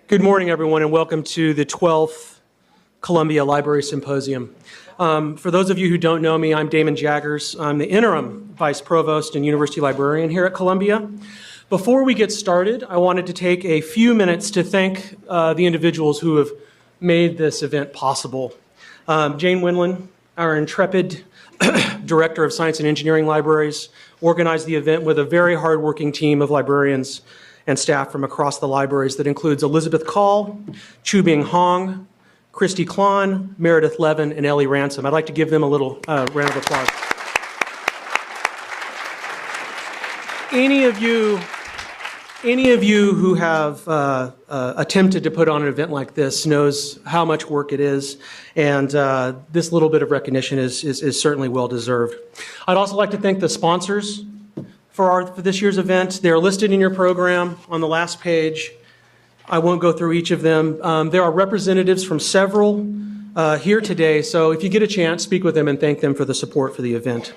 Good morning, everyone, and welcome to the 12th Columbia Library Symposium. For those of you who don't know me, I'm Damon Jaggars. I'm the Interim Vice Provost and University Librarian here at Columbia. Before we get started, I wanted to take a few minutes to thank the individuals who have made this event possible. Jane Winland, our intrepid Director of Science and Engineering Libraries, organized the event with a very hardworking team of librarians and staff from across the libraries that includes Elizabeth Call, Chu-Bing Hong, Christy Klon, Meredith Levin, and Ellie Ransom. I'd like to give them a little round of applause. Any of you who have attempted to put on an event like this knows how much work it is, and this little bit of recognition is certainly well deserved. I'd also like to thank the sponsors for this year's event. They're listed in your program on the last page. I won't go through each of them. There are representatives from several here today, so if you get a chance, speak with them and thank them for the support for the event.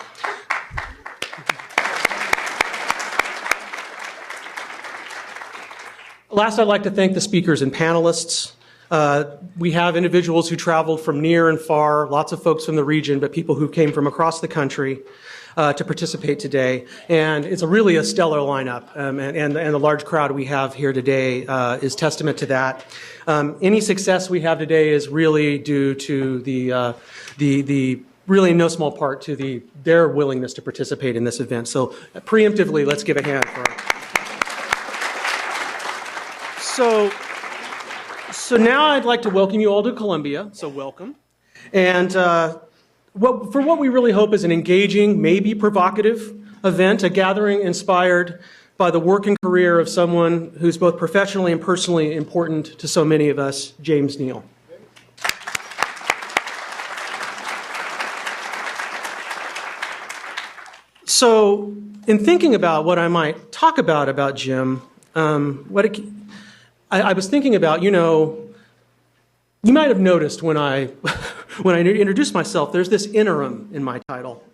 Last, I'd like to thank the speakers and panelists. We have individuals who traveled from near and far, lots of folks from the region, but people who came from across the country to participate today. And it's really a stellar lineup, and the large crowd we have here today is testament to that. Any success we have today is really due to the really in no small part to their willingness to participate in this event. So preemptively, let's give a hand for it. So now I'd like to welcome you all to Columbia, so welcome. And for what we really hope is an engaging, maybe provocative event, a gathering inspired by the work and career of someone who's both professionally and personally important to so many of us, James Neal. So in thinking about what I might talk about Jim, I was thinking about, you might have noticed when I introduced myself, there's this interim in my title.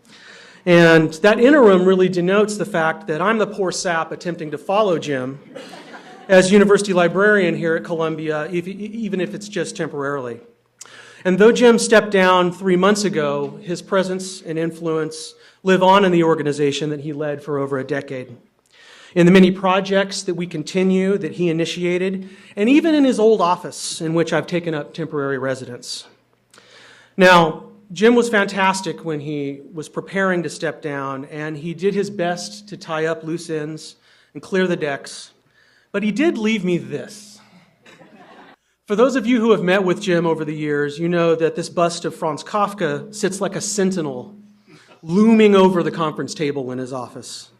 And that interim really denotes the fact that I'm the poor sap attempting to follow Jim as university librarian here at Columbia, even if it's just temporarily. And though Jim stepped down 3 months ago, his presence and influence live on in the organization that he led for over a decade. In the many projects that we continue, that he initiated, and even in his old office in which I've taken up temporary residence. Now, Jim was fantastic when he was preparing to step down, and he did his best to tie up loose ends and clear the decks, but he did leave me this. For those of you who have met with Jim over the years, you know that this bust of Franz Kafka sits like a sentinel looming over the conference table in his office.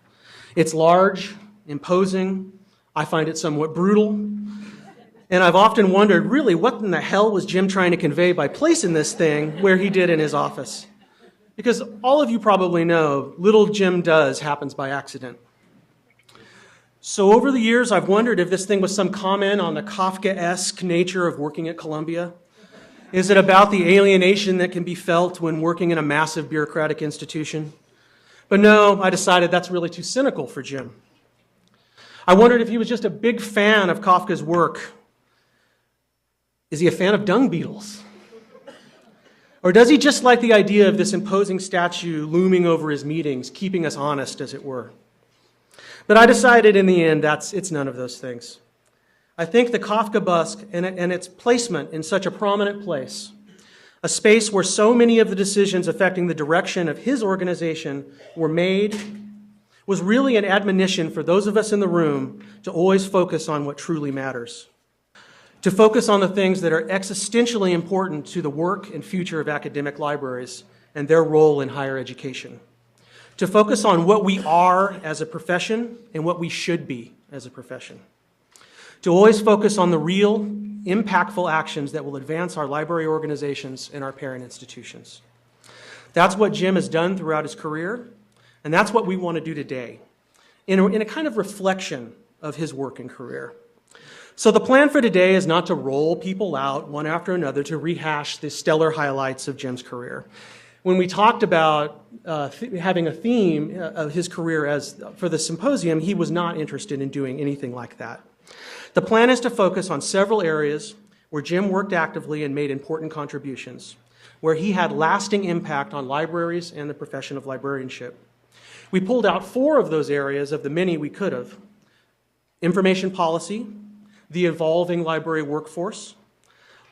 It's large, imposing. I find it somewhat brutal. And I've often wondered, really, what in the hell was Jim trying to convey by placing this thing where he did in his office? Because all of you probably know, little Jim does happens by accident. So over the years, I've wondered if this thing was some comment on the Kafka-esque nature of working at Columbia. Is it about the alienation that can be felt when working in a massive bureaucratic institution? But no, I decided that's really too cynical for Jim. I wondered if he was just a big fan of Kafka's work. Is he a fan of dung beetles? Or does he just like the idea of this imposing statue looming over his meetings, keeping us honest, as it were? But I decided in the end it's none of those things. I think the Kafka bust and its placement in such a prominent place, a space where so many of the decisions affecting the direction of his organization were made, was really an admonition for those of us in the room to always focus on what truly matters, to focus on the things that are existentially important to the work and future of academic libraries and their role in higher education, to focus on what we are as a profession and what we should be as a profession, to always focus on the real, impactful actions that will advance our library organizations and our parent institutions. That's what Jim has done throughout his career, and that's what we want to do today, in a kind of reflection of his work and career. So the plan for today is not to roll people out one after another to rehash the stellar highlights of Jim's career. When we talked about having a theme of his career for the symposium, he was not interested in doing anything like that. The plan is to focus on several areas where Jim worked actively and made important contributions, where he had lasting impact on libraries and the profession of librarianship. We pulled out 4 of those areas of the many we could have: information policy, the evolving library workforce,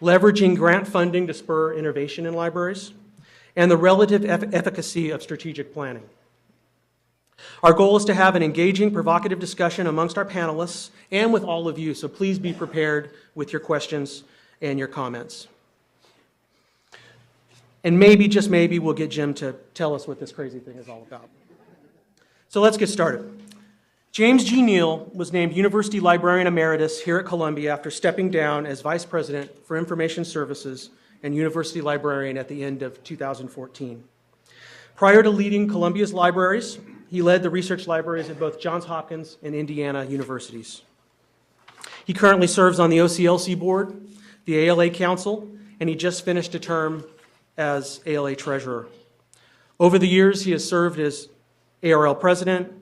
leveraging grant funding to spur innovation in libraries, and the relative efficacy of strategic planning. Our goal is to have an engaging, provocative discussion amongst our panelists and with all of you, so please be prepared with your questions and your comments. And maybe, just maybe, we'll get Jim to tell us what this crazy thing is all about. So let's get started. James G. Neal was named University Librarian Emeritus here at Columbia after stepping down as Vice President for Information Services and University Librarian at the end of 2014. Prior to leading Columbia's libraries, he led the research libraries at both Johns Hopkins and Indiana universities. He currently serves on the OCLC board, the ALA Council, and he just finished a term as ALA Treasurer. Over the years, he has served as ARL President,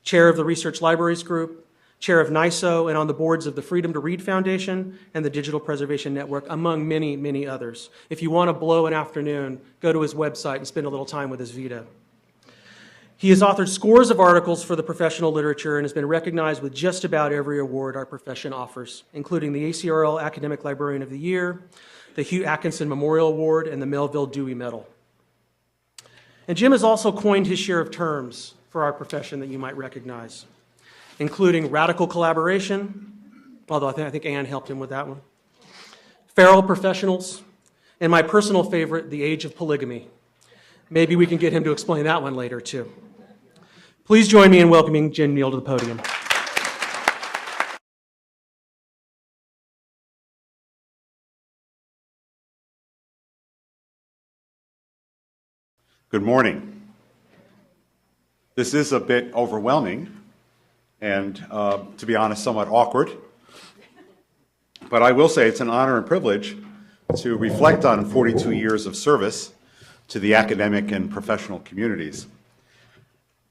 Chair of the Research Libraries Group, Chair of NISO, and on the boards of the Freedom to Read Foundation and the Digital Preservation Network, among many, many others. If you want to blow an afternoon, go to his website and spend a little time with his Vita. He has authored scores of articles for the professional literature and has been recognized with just about every award our profession offers, including the ACRL Academic Librarian of the Year, the Hugh Atkinson Memorial Award, and the Melville Dewey Medal. And Jim has also coined his share of terms for our profession that you might recognize, including radical collaboration, although I think Ann helped him with that one, feral professionals, and my personal favorite, the age of polygamy. Maybe we can get him to explain that one later, too. Please join me in welcoming Jim Neal to the podium. Good morning. This is a bit overwhelming and, to be honest, somewhat awkward. But I will say it's an honor and privilege to reflect on 42 years of service to the academic and professional communities.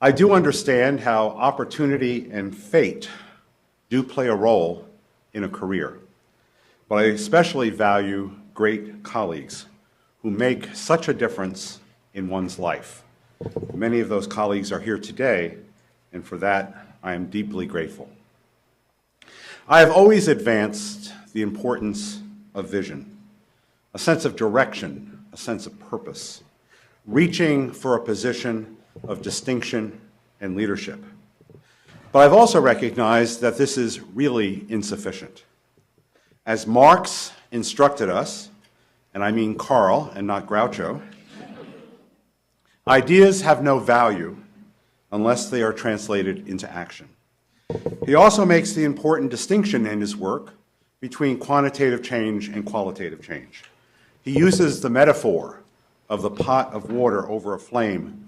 I do understand how opportunity and fate do play a role in a career, but I especially value great colleagues who make such a difference in one's life. Many of those colleagues are here today, and for that, I am deeply grateful. I have always advanced the importance of vision, a sense of direction, a sense of purpose, reaching for a position of distinction and leadership. But I've also recognized that this is really insufficient. As Marx instructed us, and I mean Karl and not Groucho, ideas have no value unless they are translated into action. He also makes the important distinction in his work between quantitative change and qualitative change. He uses the metaphor of the pot of water over a flame,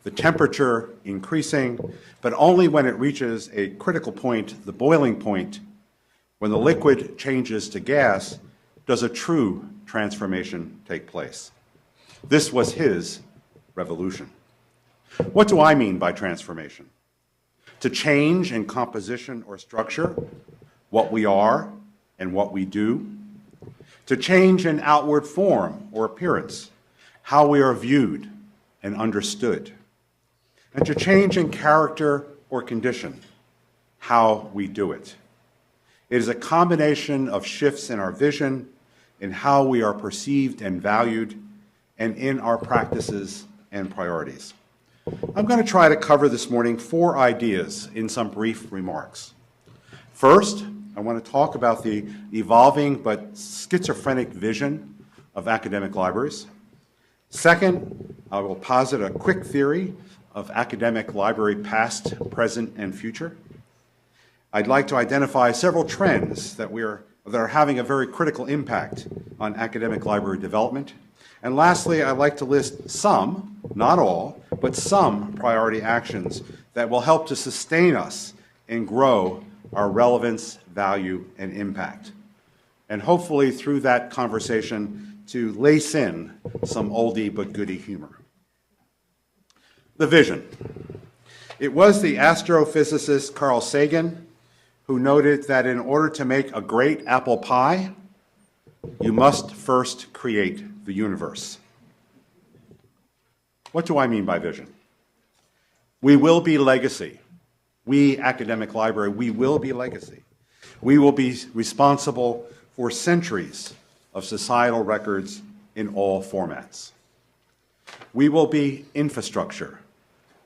the temperature increasing, but only when it reaches a critical point, the boiling point, when the liquid changes to gas, does a true transformation take place. This was his revolution. What do I mean by transformation? To change in composition or structure, what we are and what we do. To change in outward form or appearance, how we are viewed and understood. And to change in character or condition, how we do it. It is a combination of shifts in our vision, in how we are perceived and valued, and in our practices and priorities. I'm going to try to cover this morning 4 ideas in some brief remarks. First, I want to talk about the evolving but schizophrenic vision of academic libraries. Second, I will posit a quick theory of academic library past, present, and future. I'd like to identify several trends that are having a very critical impact on academic library development. And lastly, I'd like to list some, not all, but some priority actions that will help to sustain us and grow our relevance, value, and impact. And hopefully through that conversation to lace in some oldie but goodie humor. The vision. It was the astrophysicist Carl Sagan who noted that in order to make a great apple pie, you must first create the universe. What do I mean by vision? We will be legacy. We, Academic Library, we will be legacy. We will be responsible for centuries of societal records in all formats. We will be infrastructure,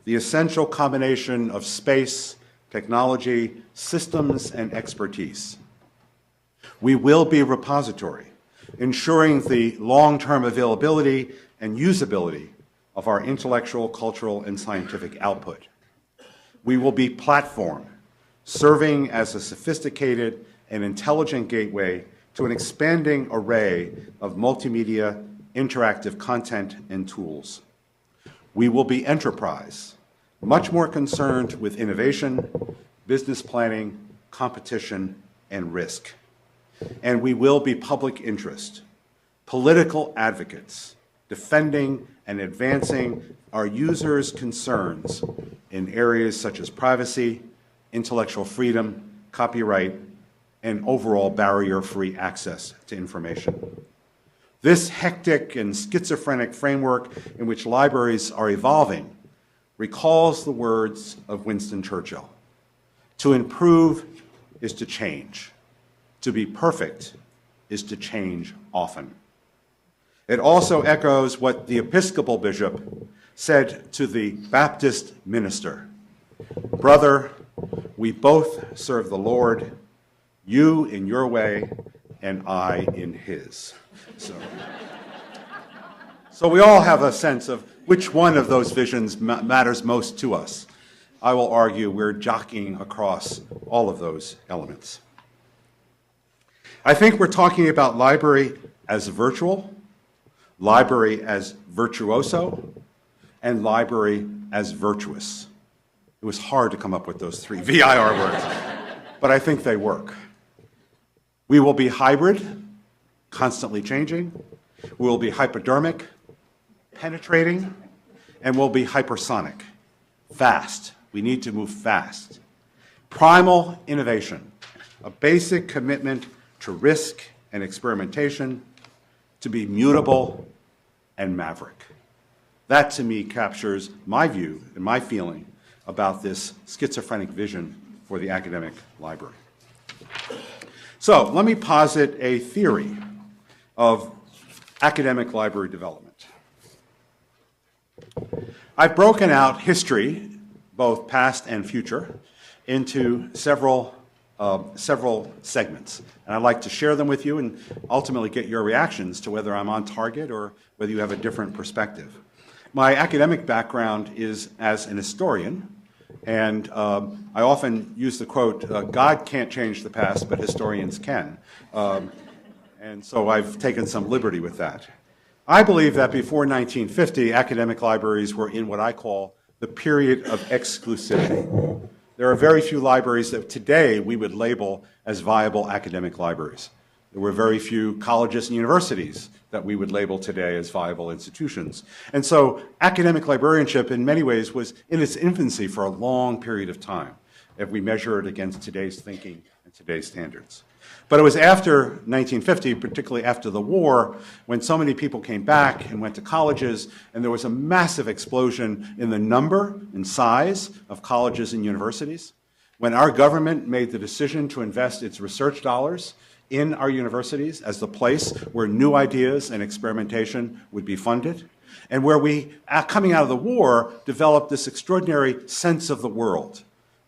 the essential combination of space, technology, systems, and expertise. We will be repository, ensuring the long-term availability and usability of our intellectual, cultural, and scientific output. We will be platform, serving as a sophisticated and intelligent gateway to an expanding array of multimedia, interactive content, and tools. We will be enterprise, much more concerned with innovation, business planning, competition, and risk. And we will be public interest, political advocates, defending and advancing our users' concerns in areas such as privacy, intellectual freedom, copyright, and overall barrier-free access to information. This hectic and schizophrenic framework in which libraries are evolving recalls the words of Winston Churchill. To improve is to change. To be perfect is to change often. It also echoes what the Episcopal bishop said to the Baptist minister. Brother, we both serve the Lord, you in your way and I in his. So we all have a sense of which one of those visions matters most to us. I will argue we're jockeying across all of those elements. I think we're talking about library as virtual, library as virtuoso, and library as virtuous. It was hard to come up with those three VIR words, but I think they work. We will be hybrid, constantly changing. We will be hypodermic, penetrating, and we'll be hypersonic, fast. We need to move fast. Primal innovation, a basic commitment to risk and experimentation, to be mutable and maverick. That, to me, captures my view and my feeling about this schizophrenic vision for the academic library. So let me posit a theory of academic library development. I've broken out history, both past and future, into several segments. And I'd like to share them with you and ultimately get your reactions to whether I'm on target or whether you have a different perspective. My academic background is as an historian, and I often use the quote, God can't change the past, but historians can. And so I've taken some liberty with that. I believe that before 1950, academic libraries were in what I call the period of exclusivity. There are very few libraries that today we would label as viable academic libraries. There were very few colleges and universities that we would label today as viable institutions. And so academic librarianship in many ways was in its infancy for a long period of time if we measure it against today's thinking and today's standards. But it was after 1950, particularly after the war, when so many people came back and went to colleges, and there was a massive explosion in the number and size of colleges and universities. When our government made the decision to invest its research dollars in our universities as the place where new ideas and experimentation would be funded, and where we, coming out of the war, developed this extraordinary sense of the world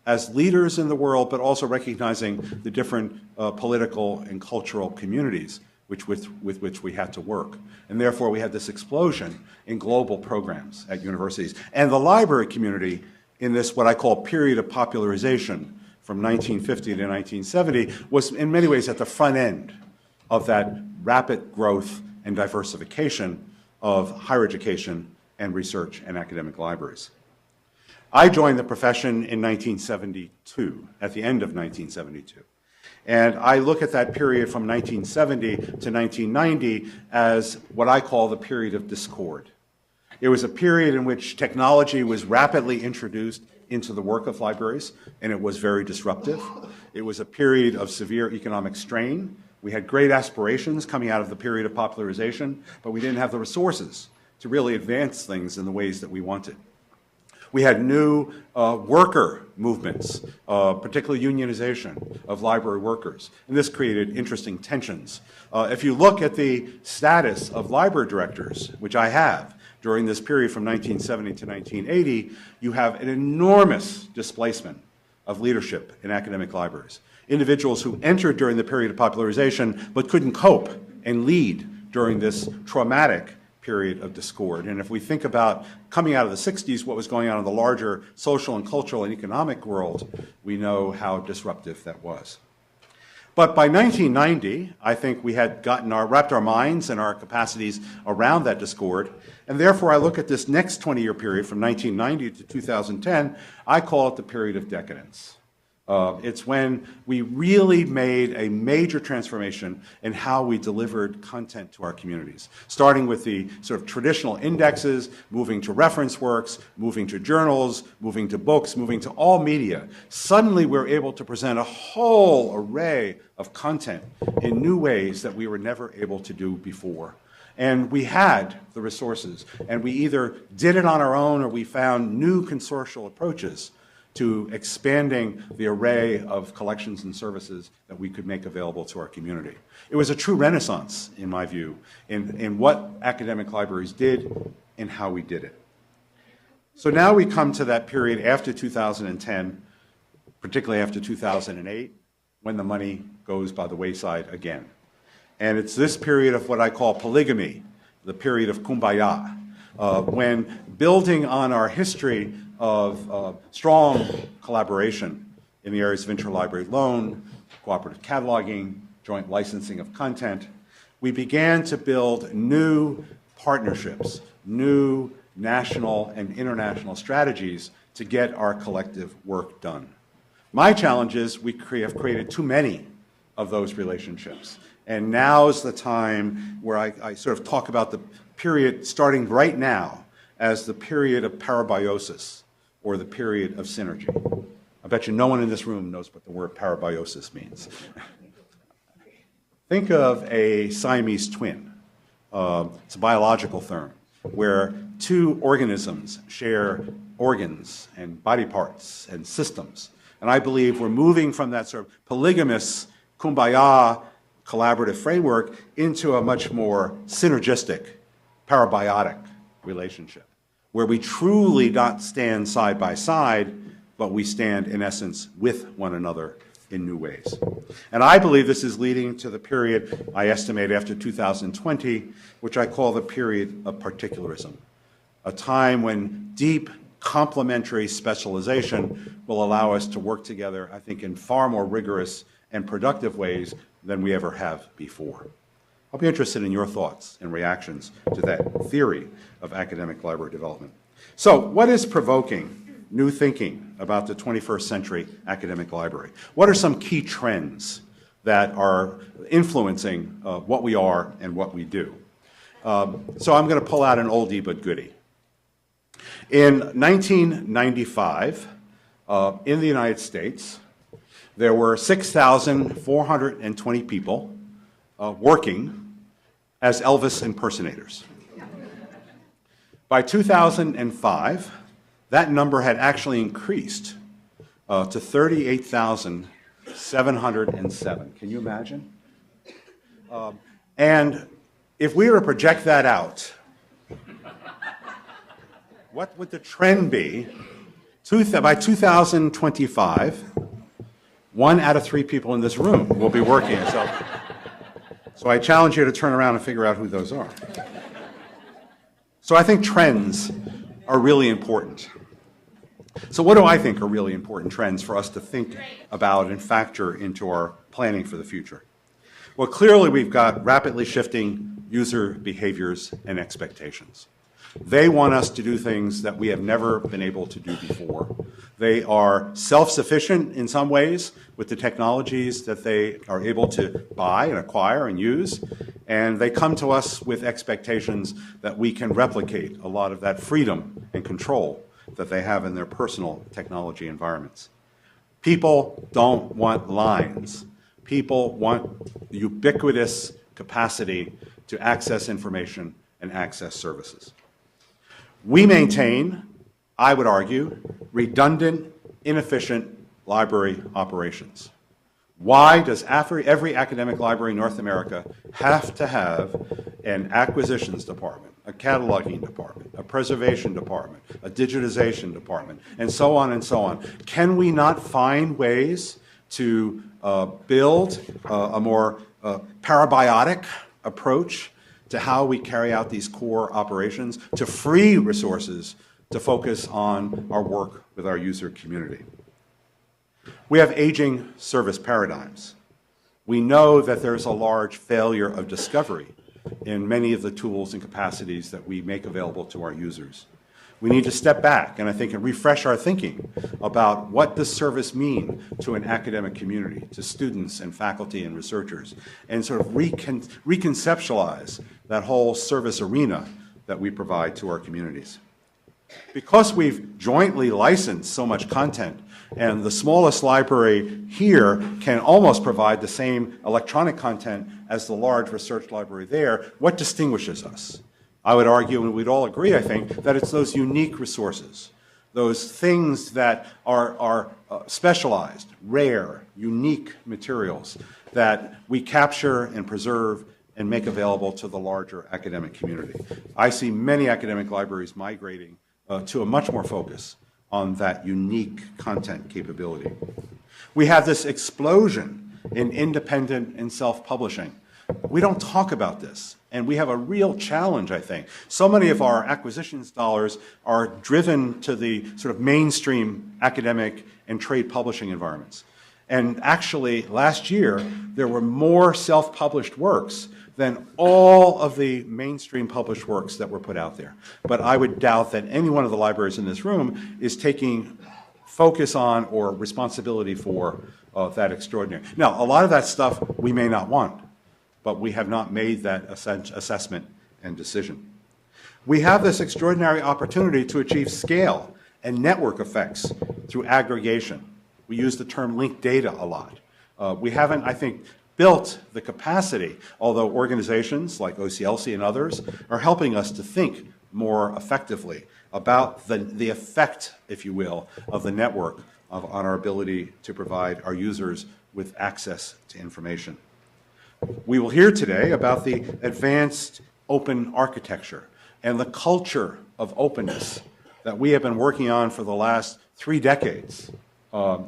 as leaders in the world, but also recognizing the different political and cultural communities with which we had to work. And therefore, we had this explosion in global programs at universities. And the library community, in this what I call period of popularization from 1950 to 1970, was in many ways at the front end of that rapid growth and diversification of higher education and research and academic libraries. I joined the profession in 1972, at the end of 1972. And I look at that period from 1970 to 1990 as what I call the period of discord. It was a period in which technology was rapidly introduced into the work of libraries, and it was very disruptive. It was a period of severe economic strain. We had great aspirations coming out of the period of popularization, but we didn't have the resources to really advance things in the ways that we wanted. We had new worker movements, particularly unionization of library workers, and this created interesting tensions. If you look at the status of library directors, which I have, during this period from 1970 to 1980, you have an enormous displacement of leadership in academic libraries. Individuals who entered during the period of popularization but couldn't cope and lead during this traumatic period of discord. And if we think about coming out of the 60s, what was going on in the larger social and cultural and economic world, we know how disruptive that was. But by 1990, I think we had wrapped our minds and our capacities around that discord, and therefore I look at this next 20-year period from 1990 to 2010, I call it the period of decadence. It's when we really made a major transformation in how we delivered content to our communities, starting with the sort of traditional indexes, moving to reference works, moving to journals, moving to books, moving to all media. Suddenly we're able to present a whole array of content in new ways that we were never able to do before. And we had the resources, and we either did it on our own or we found new consortial approaches to expanding the array of collections and services that we could make available to our community. It was a true renaissance, in my view, in what academic libraries did and how we did it. So now we come to that period after 2010, particularly after 2008, when the money goes by the wayside again. And it's this period of what I call polygamy, the period of kumbaya, when building on our history of strong collaboration in the areas of interlibrary loan, cooperative cataloging, joint licensing of content, we began to build new partnerships, new national and international strategies to get our collective work done. My challenge is we have created too many of those relationships. And now's the time where I sort of talk about the period starting right now as the period of parabiosis, or the period of synergy. I bet you no one in this room knows what the word parabiosis means. Think of a Siamese twin. It's a biological term where two organisms share organs and body parts and systems. And I believe we're moving from that sort of polygamous kumbaya collaborative framework into a much more synergistic, parabiotic relationship, where we truly not stand side by side, but we stand, in essence, with one another in new ways. And I believe this is leading to the period, I estimate, after 2020, which I call the period of particularism, a time when deep complementary specialization will allow us to work together, I think, in far more rigorous and productive ways than we ever have before. I'll be interested in your thoughts and reactions to that theory of academic library development. So, what is provoking new thinking about the 21st century academic library? What are some key trends that are influencing what we are and what we do? So I'm going to pull out an oldie but goodie. In 1995, in the United States, there were 6,420 people working as Elvis impersonators. By 2005, that number had actually increased to 38,707. Can you imagine? And if we were to project that out, what would the trend be? By 2025, 1 out of 3 people in this room will be working. So I challenge you to turn around and figure out who those are. So I think trends are really important. So what do I think are really important trends for us to think about and factor into our planning for the future? Well, clearly we've got rapidly shifting user behaviors and expectations. They want us to do things that we have never been able to do before. They are self-sufficient in some ways with the technologies that they are able to buy and acquire and use, and they come to us with expectations that we can replicate a lot of that freedom and control that they have in their personal technology environments. People don't want lines. People want ubiquitous capacity to access information and access services. We maintain, I would argue, redundant, inefficient library operations. Why does every academic library in North America have to have an acquisitions department, a cataloging department, a preservation department, a digitization department, and so on and so on? Can we not find ways to build a more parabiotic approach to how we carry out these core operations, to free resources to focus on our work with our user community? We have aging service paradigms. We know that there's a large failure of discovery in many of the tools and capacities that we make available to our users. We need to step back and I think and refresh our thinking about what does service mean to an academic community, to students and faculty and researchers, and sort of reconceptualize that whole service arena that we provide to our communities. Because we've jointly licensed so much content, and the smallest library here can almost provide the same electronic content as the large research library there, what distinguishes us? I would argue, and we'd all agree, I think, that it's those unique resources, those things that are specialized, rare, unique materials that we capture and preserve and make available to the larger academic community. I see many academic libraries migrating to a much more focus on that unique content capability. We have this explosion in independent and self-publishing. We don't talk about this, and we have a real challenge, I think. So many of our acquisitions dollars are driven to the sort of mainstream academic and trade publishing environments. And actually, last year, there were more self-published works than all of the mainstream published works that were put out there. But I would doubt that any one of the libraries in this room is taking focus on or responsibility for that extraordinary. Now, a lot of that stuff we may not want, but we have not made that assessment and decision. We have this extraordinary opportunity to achieve scale and network effects through aggregation. We use the term linked data a lot. We haven't, I think, built the capacity, although organizations like OCLC and others are helping us to think more effectively about the effect, if you will, of the network on our ability to provide our users with access to information. We will hear today about the advanced open architecture and the culture of openness that we have been working on for the last 3 decades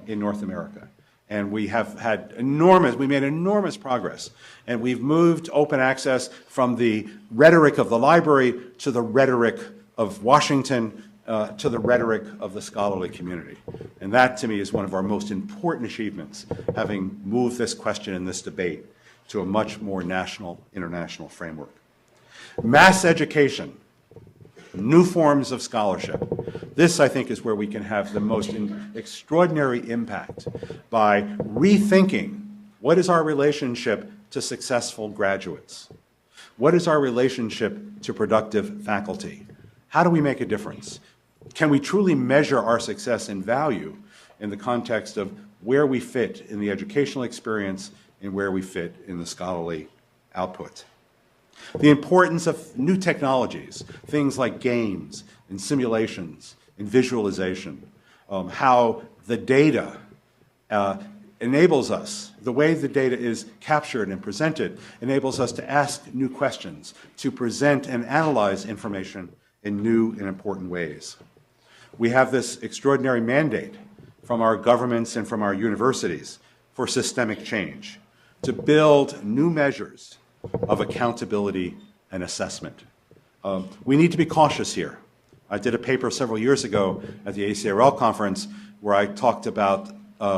in North America. And we have had we made enormous progress. And we've moved open access from the rhetoric of the library to the rhetoric of Washington to the rhetoric of the scholarly community. And that, to me, is one of our most important achievements, having moved this question and this debate to a much more national, international framework. Mass education, new forms of scholarship. This, I think, is where we can have the most extraordinary impact by rethinking what is our relationship to successful graduates? What is our relationship to productive faculty? How do we make a difference? Can we truly measure our success and value in the context of where we fit in the educational experience and where we fit in the scholarly output? The importance of new technologies, things like games and simulations and visualization, how the data enables us, the way the data is captured and presented, enables us to ask new questions, to present and analyze information in new and important ways. We have this extraordinary mandate from our governments and from our universities for systemic change, to build new measures of accountability and assessment. We need to be cautious here. I did a paper several years ago at the ACRL conference where I talked about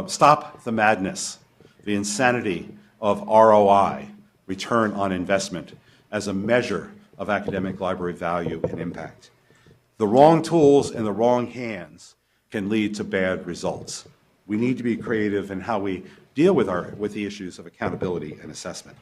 stop the madness, the insanity of ROI, return on investment, as a measure of academic library value and impact. The wrong tools in the wrong hands can lead to bad results. We need to be creative in how we deal with the issues of accountability and assessment.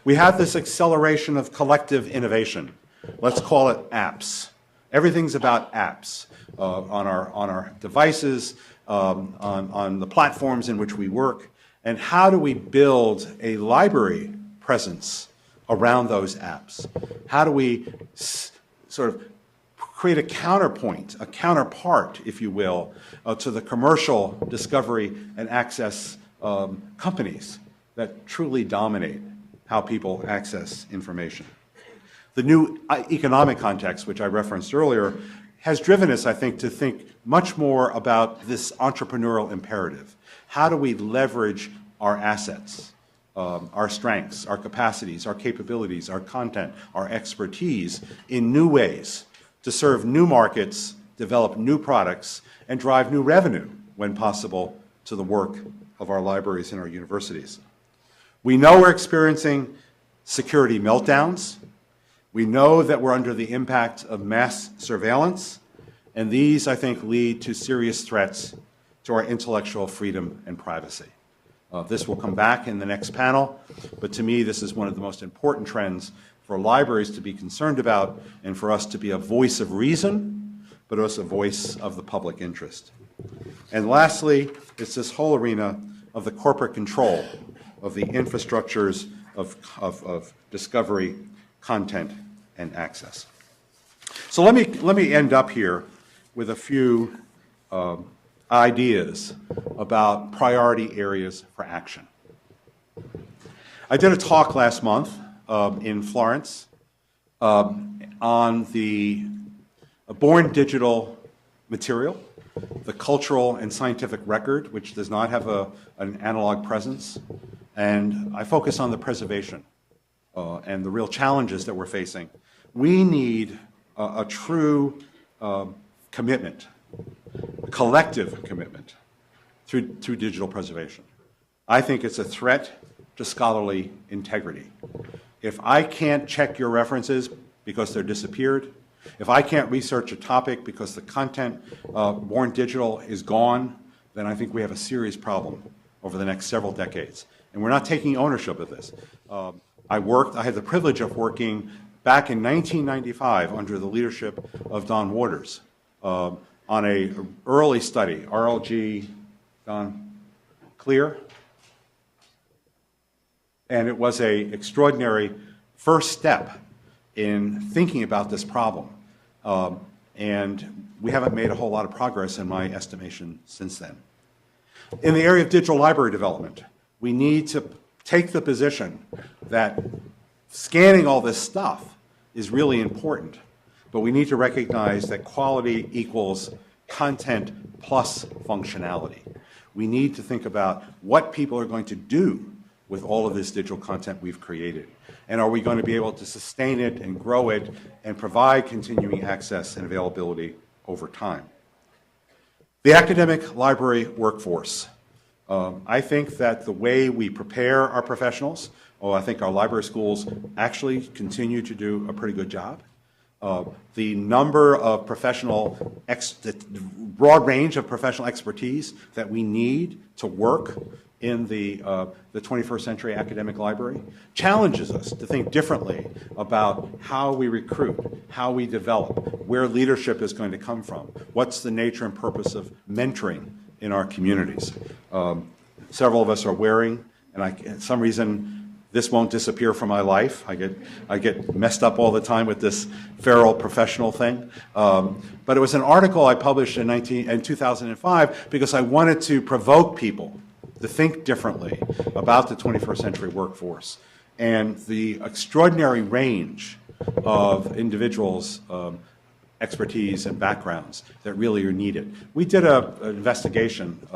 We have this acceleration of collective innovation. Let's call it apps. Everything's about apps on our devices, on the platforms in which we work, and how do we build a library presence around those apps? How do we sort of create a counterpoint, a counterpart, if you will, to the commercial discovery and access companies that truly dominate how people access information? The new economic context, which I referenced earlier, has driven us, I think, to think much more about this entrepreneurial imperative. How do we leverage our assets, our strengths, our capacities, our capabilities, our content, our expertise in new ways to serve new markets, develop new products, and drive new revenue, when possible, to the work of our libraries and our universities? We know we're experiencing security meltdowns. We know that we're under the impact of mass surveillance, and these, I think, lead to serious threats to our intellectual freedom and privacy. This will come back in the next panel, but to me, this is one of the most important trends for libraries to be concerned about and for us to be a voice of reason, but also a voice of the public interest. And lastly, it's this whole arena of the corporate control of the infrastructures of discovery, content, and access. So let me end up here with a few ideas about priority areas for action. I did a talk last month in Florence on the born digital material, the cultural and scientific record, which does not have an analog presence, and I focus on the preservation and the real challenges that we're facing. We need a true commitment, a collective commitment through digital preservation. I think it's a threat to scholarly integrity. If I can't check your references because they're disappeared, if I can't research a topic because the content born digital is gone, then I think we have a serious problem over the next several decades. And we're not taking ownership of this. I had the privilege of working back in 1995 under the leadership of Don Waters on an early study, RLG, Don, clear? And it was an extraordinary first step in thinking about this problem. And we haven't made a whole lot of progress in my estimation since then. In the area of digital library development, we need to take the position that scanning all this stuff is really important, but we need to recognize that quality equals content plus functionality. We need to think about what people are going to do with all of this digital content we've created. And are we going to be able to sustain it and grow it and provide continuing access and availability over time? The academic library workforce. I think that the way we prepare our professionals, I think our library schools actually continue to do a pretty good job. The number of the broad range of professional expertise that we need to work in the 21st century academic library challenges us to think differently about how we recruit, how we develop, where leadership is going to come from, what's the nature and purpose of mentoring in our communities. Several of us are wearing, and for some reason, this won't disappear from my life. I get messed up all the time with this feral professional thing. But it was an article I published in 2005 because I wanted to provoke people to think differently about the 21st century workforce and the extraordinary range of individuals' expertise and backgrounds that really are needed. We did an investigation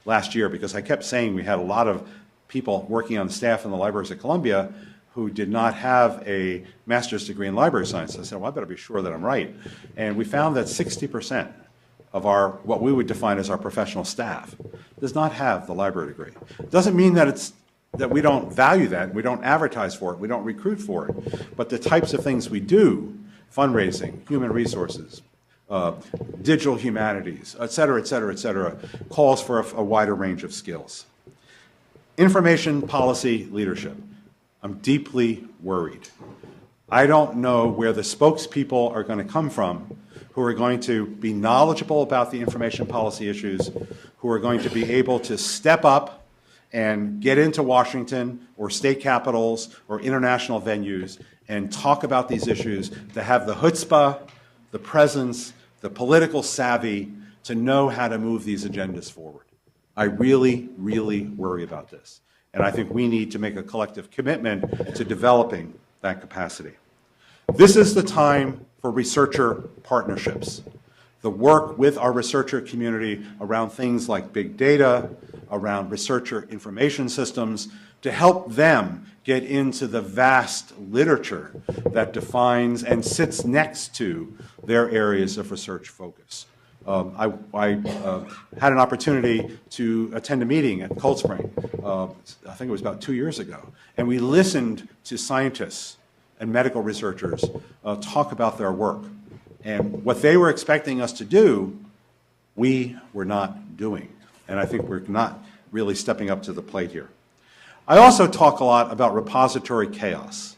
last year because I kept saying we had a lot of people working on the staff in the libraries at Columbia who did not have a master's degree in library science. I said, well, I better be sure that I'm right. And we found that 60% of what we would define as our professional staff does not have the library degree. It doesn't mean that we don't value that, we don't advertise for it, we don't recruit for it, but the types of things we do, fundraising, human resources, digital humanities, et cetera, calls for a wider range of skills. Information policy leadership. I'm deeply worried. I don't know where the spokespeople are going to come from who are going to be knowledgeable about the information policy issues, who are going to be able to step up and get into Washington or state capitals or international venues and talk about these issues, to have the chutzpah, the presence, the political savvy to know how to move these agendas forward. I really, really worry about this. And I think we need to make a collective commitment to developing that capacity. This is the time for researcher partnerships. The work with our researcher community around things like big data, around researcher information systems, to help them get into the vast literature that defines and sits next to their areas of research focus. I had an opportunity to attend a meeting at Cold Spring, I think it was about 2 years ago, and we listened to scientists and medical researchers talk about their work. And what they were expecting us to do, we were not doing. And I think we're not really stepping up to the plate here. I also talk a lot about repository chaos.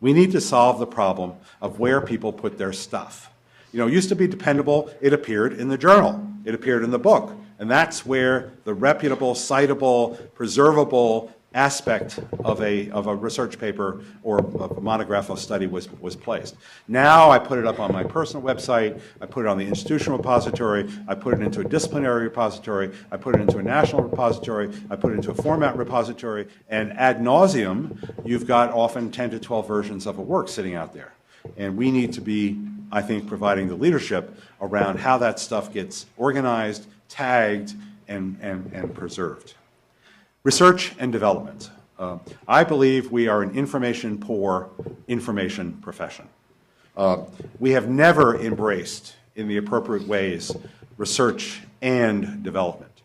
We need to solve the problem of where people put their stuff. You know, it used to be dependable. It appeared in the journal. It appeared in the book. And that's where the reputable, citable, preservable aspect of a research paper or a monograph or study was placed. Now I put it up on my personal website, I put it on the institutional repository, I put it into a disciplinary repository, I put it into a national repository, I put it into a format repository, and ad nauseum, you've got often 10 to 12 versions of a work sitting out there. And we need to be, I think, providing the leadership around how that stuff gets organized, tagged, and preserved. Research and development. I believe we are an information-poor information profession. We have never embraced, in the appropriate ways, research and development.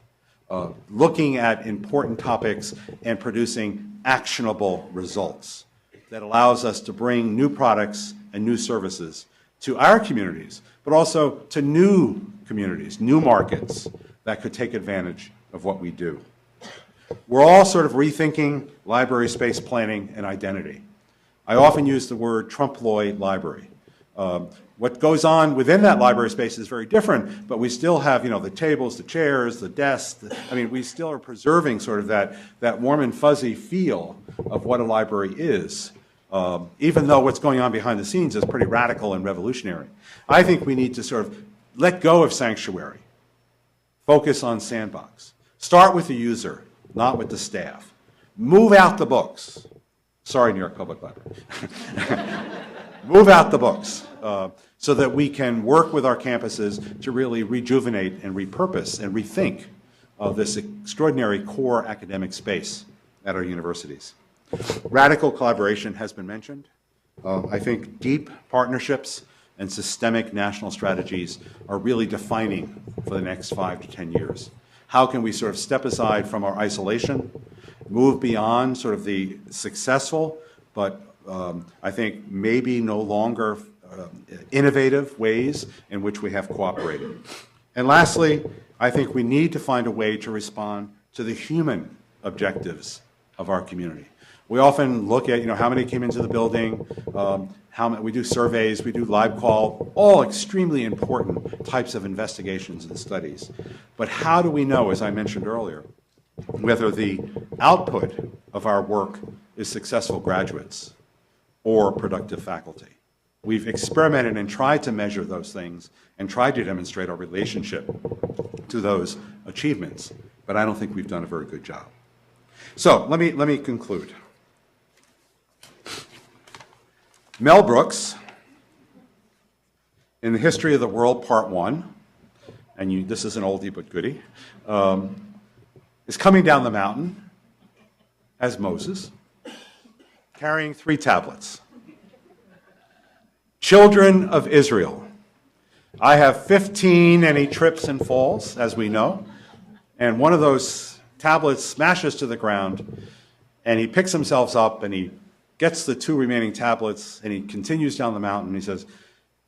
Looking at important topics and producing actionable results that allows us to bring new products and new services to our communities, but also to new communities, new markets that could take advantage of what we do. We're all sort of rethinking library space planning and identity. I often use the word trompe-l'oeil library. What goes on within that library space is very different, but we still have, you know, the tables, the chairs, the desks. We still are preserving sort of that warm and fuzzy feel of what a library is, even though what's going on behind the scenes is pretty radical and revolutionary. I think we need to sort of let go of sanctuary, focus on sandbox. Start with the user, not with the staff. Move out the books. Sorry, New York Public Library. Move out the books so that we can work with our campuses to really rejuvenate and repurpose and rethink this extraordinary core academic space at our universities. Radical collaboration has been mentioned. I think deep partnerships and systemic national strategies are really defining for the next 5 to 10 years. How can we sort of step aside from our isolation, move beyond sort of the successful, but I think maybe no longer innovative ways in which we have cooperated. And lastly, I think we need to find a way to respond to the human objectives of our community. We often look at, you know, how many came into the building, we do surveys, we do live call, all extremely important types of investigations and studies. But how do we know, as I mentioned earlier, whether the output of our work is successful graduates or productive faculty? We've experimented and tried to measure those things and tried to demonstrate our relationship to those achievements, but I don't think we've done a very good job. So let me conclude. Mel Brooks, in the History of the World, Part 1, and this is an oldie but goodie, is coming down the mountain as Moses, carrying 3 tablets. Children of Israel. I have 15 and he trips and falls, as we know, and one of those tablets smashes to the ground, and he picks himself up and he gets the 2 remaining tablets, and he continues down the mountain. He says,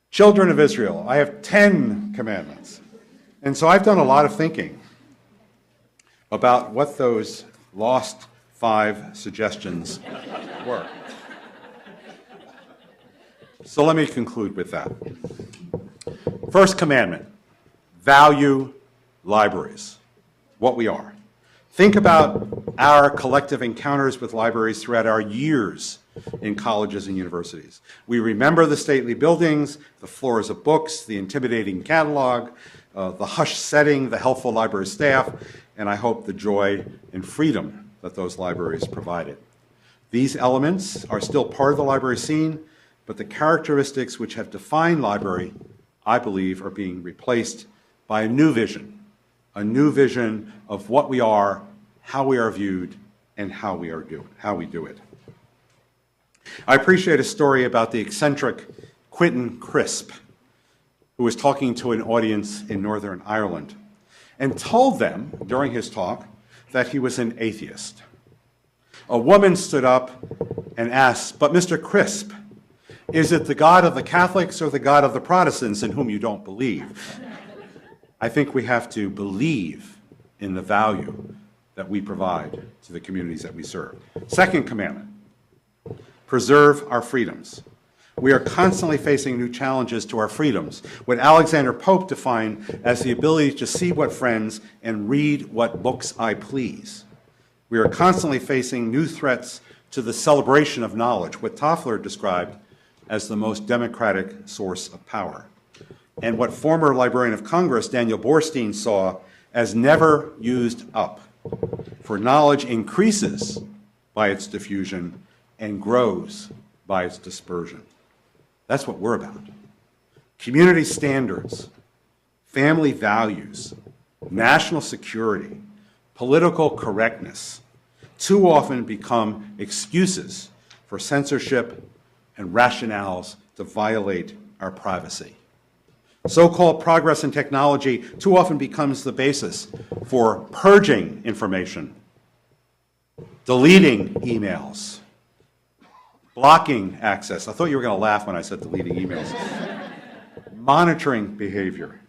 children of Israel, I have 10 commandments. And so I've done a lot of thinking about what those lost 5 suggestions were. So let me conclude with that. First commandment, value libraries, what we are. Think about our collective encounters with libraries throughout our years in colleges and universities. We remember the stately buildings, the floors of books, the intimidating catalog, the hushed setting, the helpful library staff, and I hope the joy and freedom that those libraries provided. These elements are still part of the library scene, but the characteristics which have defined library, I believe, are being replaced by a new vision of what we are, how we are viewed, and how we do it. I appreciate a story about the eccentric Quentin Crisp, who was talking to an audience in Northern Ireland and told them during his talk that he was an atheist. A woman stood up and asked, "But Mr. Crisp, is it the God of the Catholics or the God of the Protestants in whom you don't believe?" I think we have to believe in the value that we provide to the communities that we serve. Second commandment, preserve our freedoms. We are constantly facing new challenges to our freedoms, what Alexander Pope defined as the ability to see what friends and read what books I please. We are constantly facing new threats to the celebration of knowledge, what Toffler described as the most democratic source of power, and what former Librarian of Congress Daniel Borstein saw as never used up. For knowledge increases by its diffusion and grows by its dispersion. That's what we're about. Community standards, family values, national security, political correctness too often become excuses for censorship and rationales to violate our privacy. So-called progress in technology too often becomes the basis for purging information, deleting emails, blocking access. I thought you were going to laugh when I said deleting emails. Monitoring behavior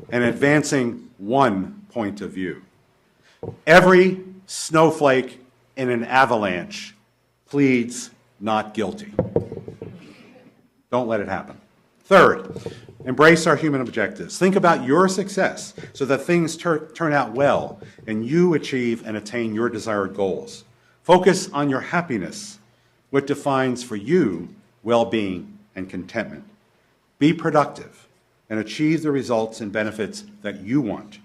and advancing one point of view. Every snowflake in an avalanche pleads not guilty. Don't let it happen. Third, embrace our human objectives. Think about your success so that things turn out well and you achieve and attain your desired goals. Focus on your happiness, what defines for you well-being and contentment. Be productive and achieve the results and benefits that you want.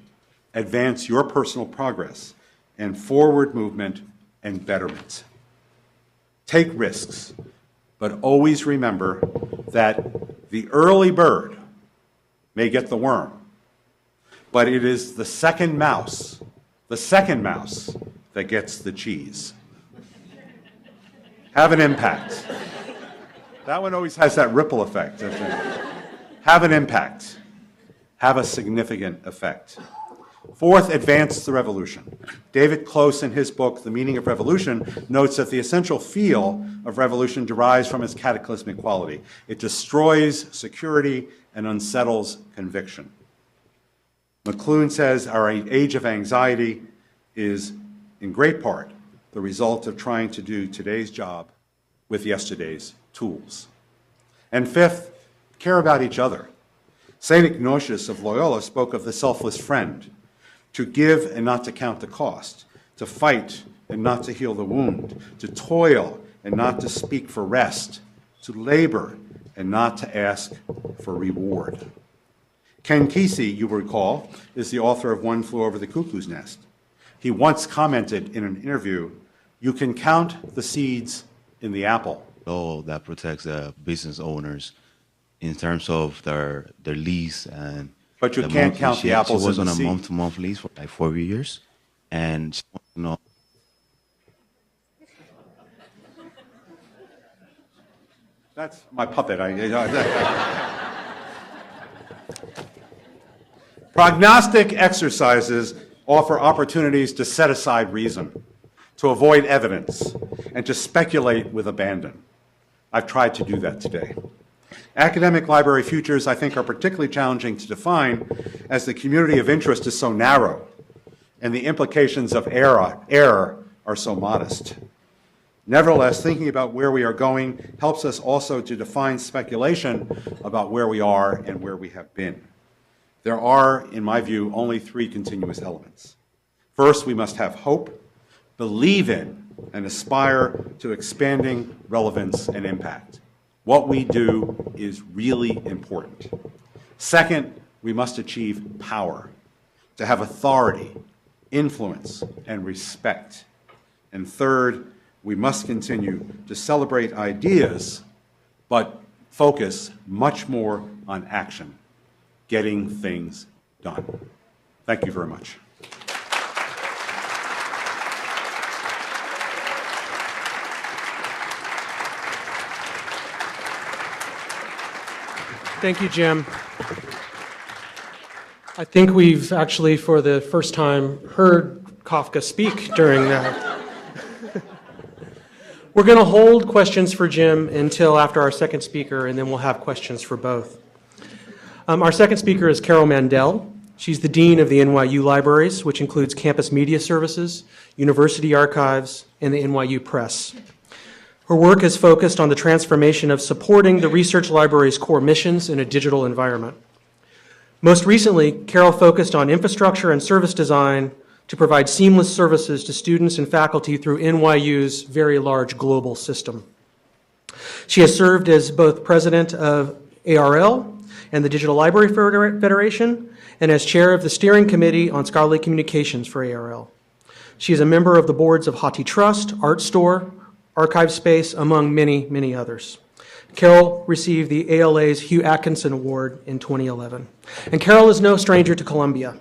Advance your personal progress and forward movement and betterment. Take risks, but always remember that the early bird may get the worm, but it is the second mouse that gets the cheese. Have an impact. That one always has that ripple effect. Have an impact. Have a significant effect. Fourth, advance the revolution. David Close, in his book, The Meaning of Revolution, notes that the essential feel of revolution derives from its cataclysmic quality. It destroys security and unsettles conviction. McLuhan says our age of anxiety is, in great part, the result of trying to do today's job with yesterday's tools. And fifth, care about each other. St. Ignatius of Loyola spoke of the selfless friend, to give and not to count the cost, to fight and not to heal the wound, to toil and not to speak for rest, to labor and not to ask for reward. Ken Kesey, you will recall, is the author of One Flew Over the Cuckoo's Nest. He once commented in an interview, "You can count the seeds in the apple." Law that protects business owners in terms of their lease and. But you can't count the apples in the seed. She was on a month-to-month lease for like 4 years, and she wants to know. That's my puppet. Prognostic exercises offer opportunities to set aside reason, to avoid evidence, and to speculate with abandon. I've tried to do that today. Academic library futures, I think, are particularly challenging to define as the community of interest is so narrow and the implications of error are so modest. Nevertheless, thinking about where we are going helps us also to define speculation about where we are and where we have been. There are, in my view, only three continuous elements. First, we must have hope, believe in, and aspire to expanding relevance and impact. What we do is really important. Second, we must achieve power, to have authority, influence, and respect. And third, we must continue to celebrate ideas, but focus much more on action, getting things done. Thank you very much. Thank you, Jim. I think we've actually, for the first time, heard Kafka speak during that. We're going to hold questions for Jim until after our second speaker, and then we'll have questions for both. Our second speaker is Carol Mandel. She's the Dean of the NYU Libraries, which includes Campus Media Services, University Archives, and the NYU Press. Her work is focused on the transformation of supporting the research library's core missions in a digital environment. Most recently, Carol focused on infrastructure and service design to provide seamless services to students and faculty through NYU's very large global system. She has served as both president of ARL and the Digital Library Federation, and as chair of the steering committee on scholarly communications for ARL. She is a member of the boards of HathiTrust, ArtStore, ArchiveSpace, among many, many others. Carol received the ALA's Hugh Atkinson Award in 2011. And Carol is no stranger to Columbia.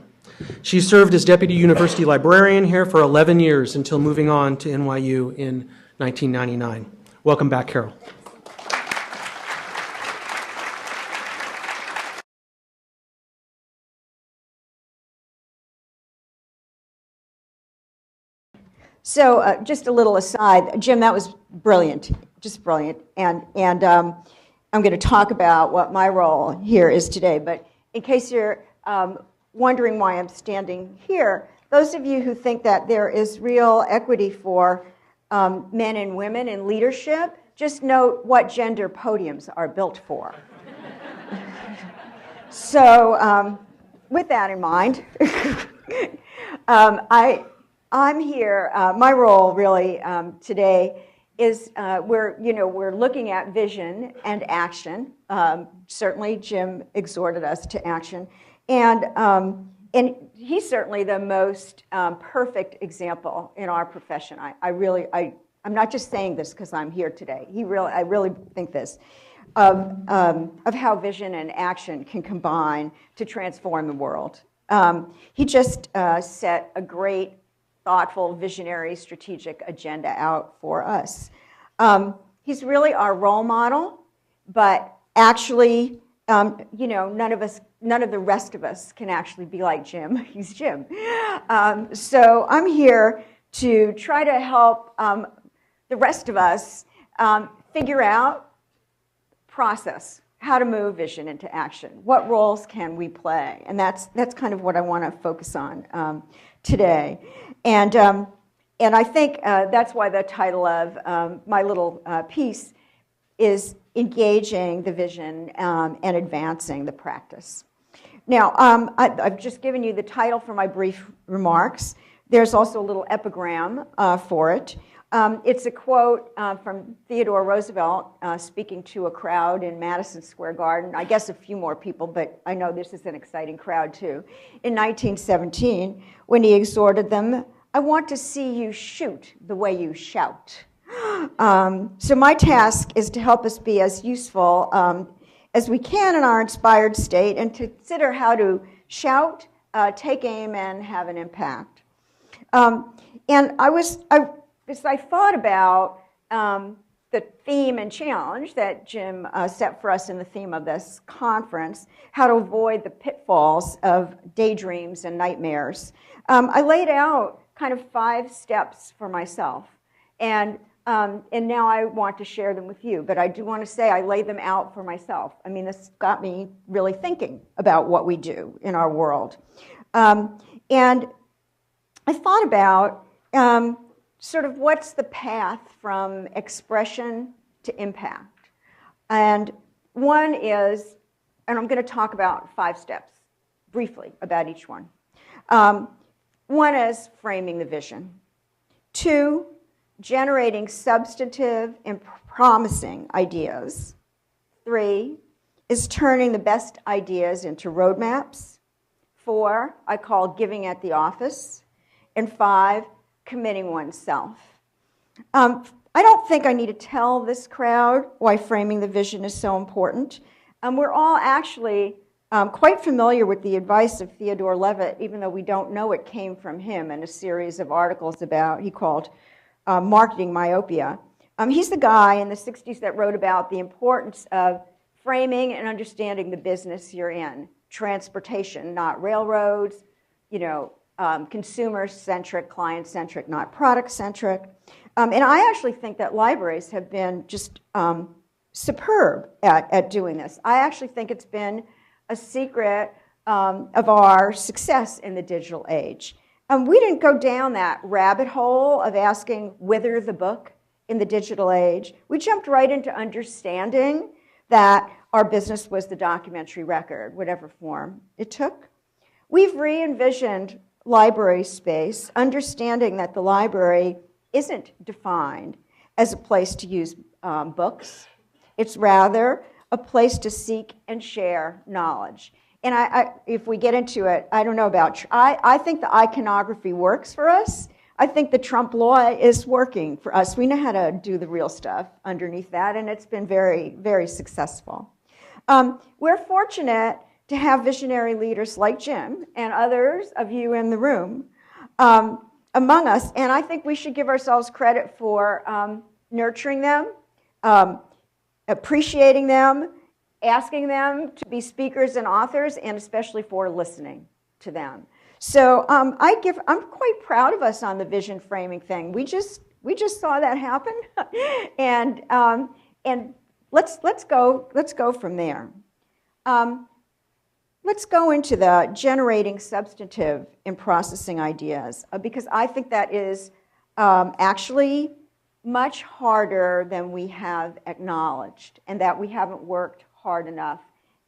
She served as deputy university librarian here for 11 years until moving on to NYU in 1999. Welcome back, Carol. So just a little aside, Jim, that was brilliant, just brilliant. And I'm going to talk about what my role here is today. But in case you're wondering why I'm standing here, those of you who think that there is real equity for men and women in leadership, just note what gender podiums are built for. So with that in mind, I'm here. My role really today is we're looking at vision and action. Certainly, Jim exhorted us to action, and he's certainly the most perfect example in our profession. I'm not just saying this because I'm here today. I really think this of how vision and action can combine to transform the world. He just set a great, thoughtful, visionary, strategic agenda out for us. He's really our role model, but actually, none of the rest of us can actually be like Jim. He's Jim. So I'm here to try to help the rest of us figure out process, how to move vision into action. What roles can we play? And that's kind of what I want to focus on today. And I think that's why the title of my little piece is Engaging the Vision and Advancing the Practice. Now, I've just given you the title for my brief remarks. There's also a little epigram for it. It's a quote from Theodore Roosevelt speaking to a crowd in Madison Square Garden. I guess a few more people, but I know this is an exciting crowd too. In 1917, when he exhorted them, "I want to see you shoot the way you shout." So my task is to help us be as useful as we can in our inspired state and to consider how to shout, take aim, and have an impact. And as I thought about the theme and challenge that Jim set for us in the theme of this conference, how to avoid the pitfalls of daydreams and nightmares, I laid out kind of 5 steps for myself. And now I want to share them with you. But I do want to say I laid them out for myself. I mean, this got me really thinking about what we do in our world. And I thought about sort of what's the path from expression to impact. And one is, and I'm going to talk about 5 steps, briefly about each one. One is framing the vision. 2, generating substantive and promising ideas. 3 is turning the best ideas into roadmaps. 4, I call giving at the office. And 5, committing oneself. I don't think I need to tell this crowd why framing the vision is so important. We're all actually quite familiar with the advice of Theodore Levitt, even though we don't know it came from him in a series of articles he called Marketing Myopia. He's the guy in the 60s that wrote about the importance of framing and understanding the business you're in. Transportation, not railroads, consumer-centric, client-centric, not product-centric. And I actually think that libraries have been just superb at doing this. I actually think it's been a secret of our success in the digital age. We didn't go down that rabbit hole of asking whither the book in the digital age. We jumped right into understanding that our business was the documentary record, whatever form it took. We've re-envisioned library space, understanding that the library isn't defined as a place to use books. It's rather a place to seek and share knowledge. And if we get into it, I don't know about, I think the iconography works for us. I think the Trump law is working for us. We know how to do the real stuff underneath that, and it's been very, very successful. We're fortunate to have visionary leaders like Jim and others of you in the room among us, and I think we should give ourselves credit for nurturing them, appreciating them, asking them to be speakers and authors, and especially for listening to them. So I'm quite proud of us on the vision framing thing. We just saw that happen, and let's go from there. Let's go into the generating substantive and processing ideas, because I think that is actually much harder than we have acknowledged, and that we haven't worked hard enough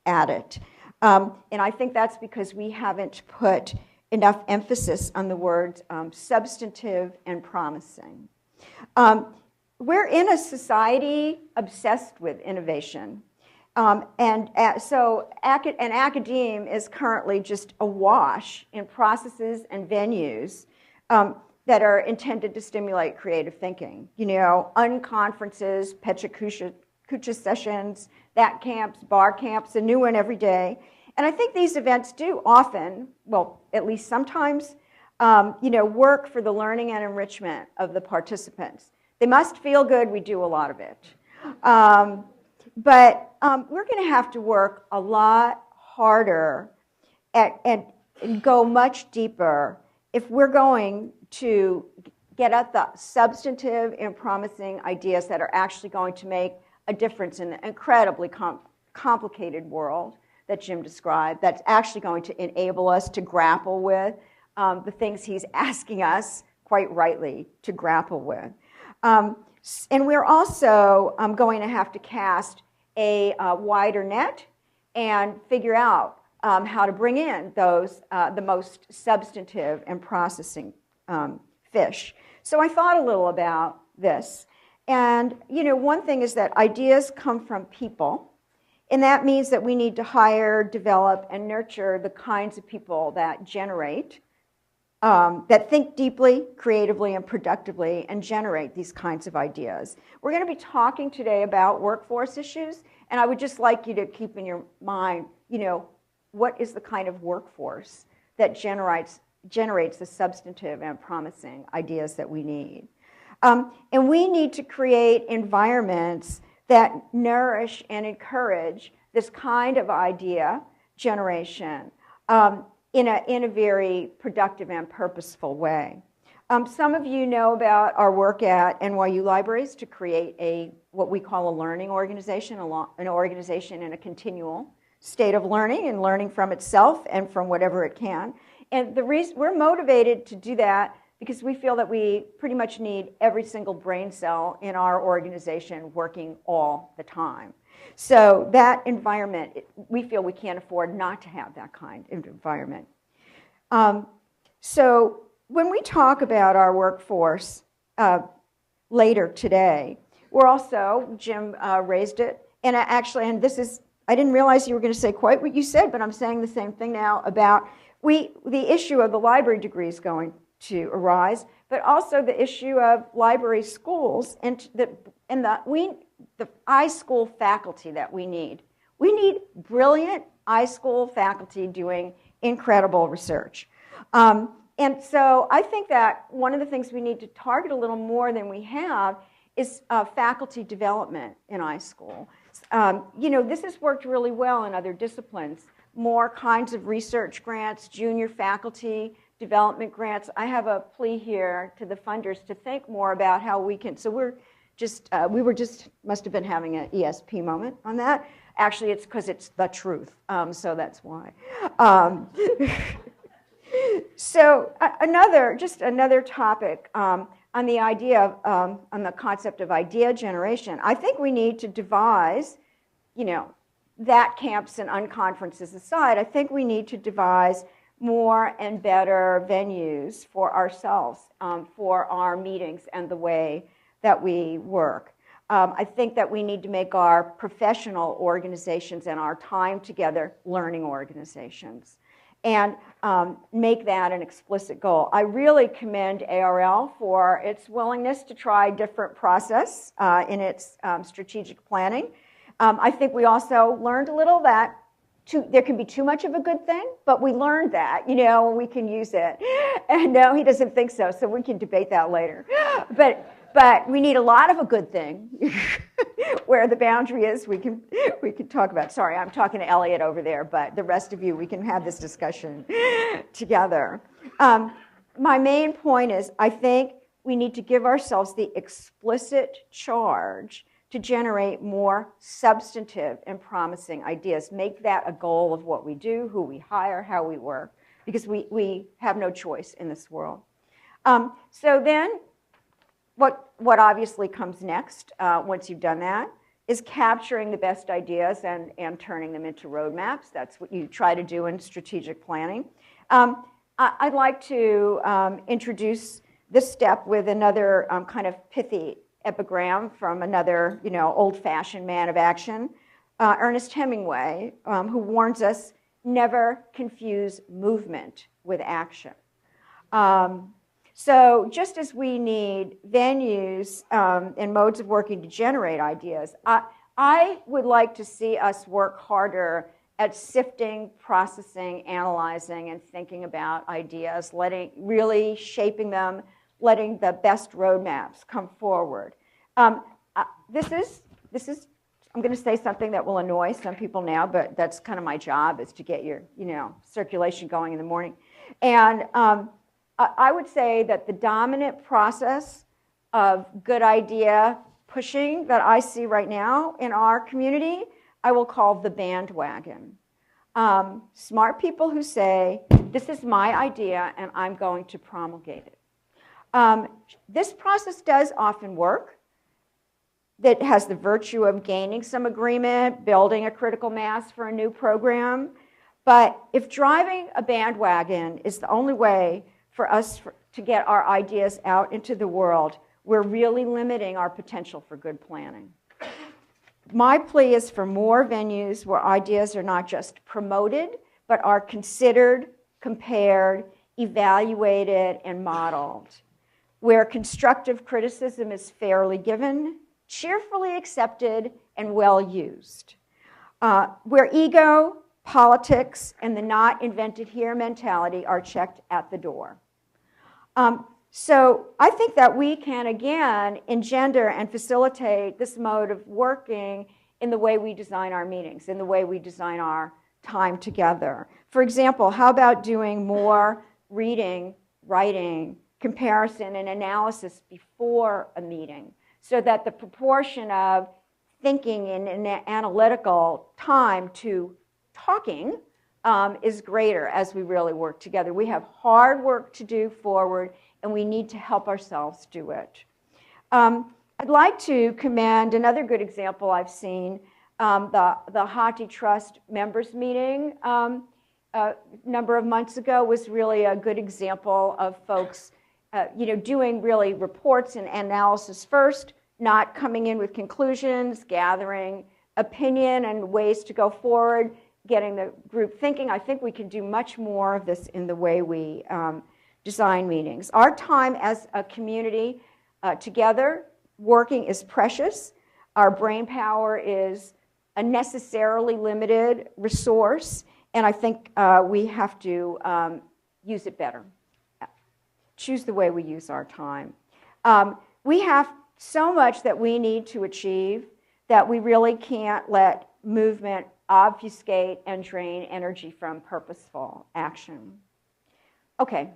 at it. And I think that's because we haven't put enough emphasis on the words substantive and promising. We're in a society obsessed with innovation. So academe is currently just awash in processes and venues that are intended to stimulate creative thinking. Unconferences, Pecha Kucha sessions, that camps, bar camps, a new one every day. And I think these events do often, well, at least sometimes, work for the learning and enrichment of the participants. They must feel good. We do a lot of it. But we're going to have to work a lot harder and go much deeper if we're going to get at the substantive and promising ideas that are actually going to make a difference in the incredibly complicated world that Jim described, that's actually going to enable us to grapple with the things he's asking us, quite rightly, to grapple with. And we're also going to have to cast a wider net and figure out how to bring in those the most substantive and processing fish. So I thought a little about this. And one thing is that ideas come from people. And that means that we need to hire, develop, and nurture the kinds of people that generate, that think deeply, creatively, and productively, and generate these kinds of ideas. We're going to be talking today about workforce issues, and I would just like you to keep in your mind, what is the kind of workforce that generates the substantive and promising ideas that we need. And we need to create environments that nourish and encourage this kind of idea generation in a very productive and purposeful way. Some of you know about our work at NYU Libraries to create what we call a learning organization, an organization in a continual state of learning and learning from itself and from whatever it can. And the reason we're motivated to do that because we feel that we pretty much need every single brain cell in our organization working all the time. So that environment, we feel we can't afford not to have that kind of environment. So when we talk about our workforce later today, we're also, Jim raised it, and and this is, I didn't realize you were going to say quite what you said, but I'm saying the same thing now about the issue of the library degrees going to arise, but also the issue of library schools and the iSchool faculty that we need. We need brilliant iSchool faculty doing incredible research. And so I think that one of the things we need to target a little more than we have is faculty development in iSchool. This has worked really well in other disciplines. More kinds of research grants, junior faculty development grants. I have a plea here to the funders to think more about how we can, so must have been having an ESP moment on that. Actually, it's because it's the truth, so that's why. So another topic on the idea of, on the concept of idea generation. I think we need to devise, that camps and unconferences aside, I think we need to devise more and better venues for ourselves, for our meetings and the way that we work. I think that we need to make our professional organizations and our time together learning organizations, and make that an explicit goal. I really commend ARL for its willingness to try different process in its strategic planning. I think we also learned a little that there can be too much of a good thing, but we learned that, and we can use it. And no, he doesn't think so, so we can debate that later. But we need a lot of a good thing. Where the boundary is, we can talk about. Sorry, I'm talking to Elliot over there, but the rest of you, we can have this discussion together. My main point is, I think we need to give ourselves the explicit charge to generate more substantive and promising ideas. Make that a goal of what we do, who we hire, how we work, because we have no choice in this world. So then, what obviously comes next, once you've done that, is capturing the best ideas and turning them into roadmaps. That's what you try to do in strategic planning. I'd like to introduce this step with another kind of pithy epigram from another, old-fashioned man of action, Ernest Hemingway, who warns us, never confuse movement with action. So just as we need venues and modes of working to generate ideas, I would like to see us work harder at sifting, processing, analyzing, and thinking about ideas, really shaping them, letting the best roadmaps come forward. This is I'm going to say something that will annoy some people now, but that's kind of my job, is to get your circulation going in the morning. And I would say that the dominant process of good idea pushing that I see right now in our community, I will call the bandwagon. Smart people who say, this is my idea and I'm going to promulgate it. This process does often work. That has the virtue of gaining some agreement, building a critical mass for a new program. But if driving a bandwagon is the only way for us to get our ideas out into the world, we're really limiting our potential for good planning. My plea is for more venues where ideas are not just promoted, but are considered, compared, evaluated, and modeled. Where constructive criticism is fairly given, cheerfully accepted, and well used. Where ego, politics, and the not invented here mentality are checked at the door. So I think that we can, again, engender and facilitate this mode of working in the way we design our meetings, in the way we design our time together. For example, how about doing more reading, writing, comparison, and analysis before a meeting, so that the proportion of thinking in an analytical time to talking is greater as we really work together. We have hard work to do forward and we need to help ourselves do it. I'd like to commend another good example I've seen, the Hati Trust members meeting a number of months ago was really a good example of folks doing really reports and analysis first, not coming in with conclusions, gathering opinion and ways to go forward, getting the group thinking. I think we can do much more of this in the way we design meetings. Our time as a community together working is precious. Our brain power is a necessarily limited resource, and I think we have to use it better. Choose the way we use our time. We have so much that we need to achieve that we really can't let movement obfuscate and drain energy from purposeful action. Okay,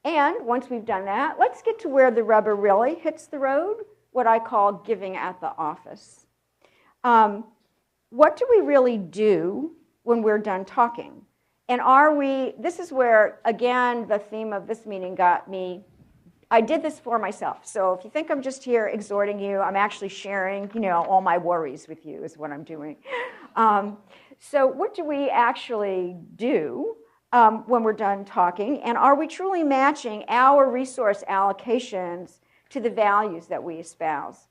and once we've done that, let's get to where the rubber really hits the road, what I call giving at the office. What do we really do when we're done talking? And this is where, again, the theme of this meeting got me. I did this for myself. So if you think I'm just here exhorting you, I'm actually sharing, all my worries with you is what I'm doing. So what do we actually do when we're done talking? And are we truly matching our resource allocations to the values that we espouse?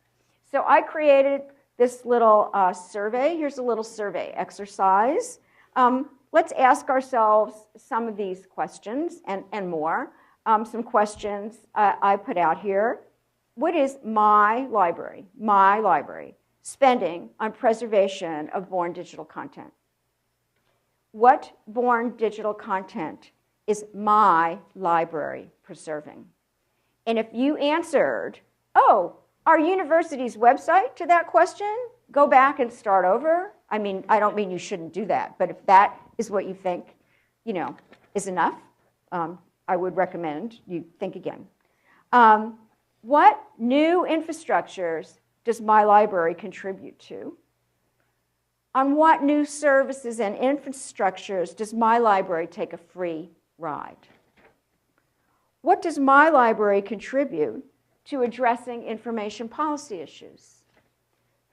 So I created this little survey. Here's a little survey exercise. Let's ask ourselves some of these questions and more. Some questions I put out here. What is my library spending on preservation of born digital content? What born digital content is my library preserving? And if you answered, our university's website to that question, go back and start over. I mean, I don't mean you shouldn't do that, but if that is what you think, is enough, I would recommend you think again. What new infrastructures does my library contribute to? On what new services and infrastructures does my library take a free ride? What does my library contribute to addressing information policy issues?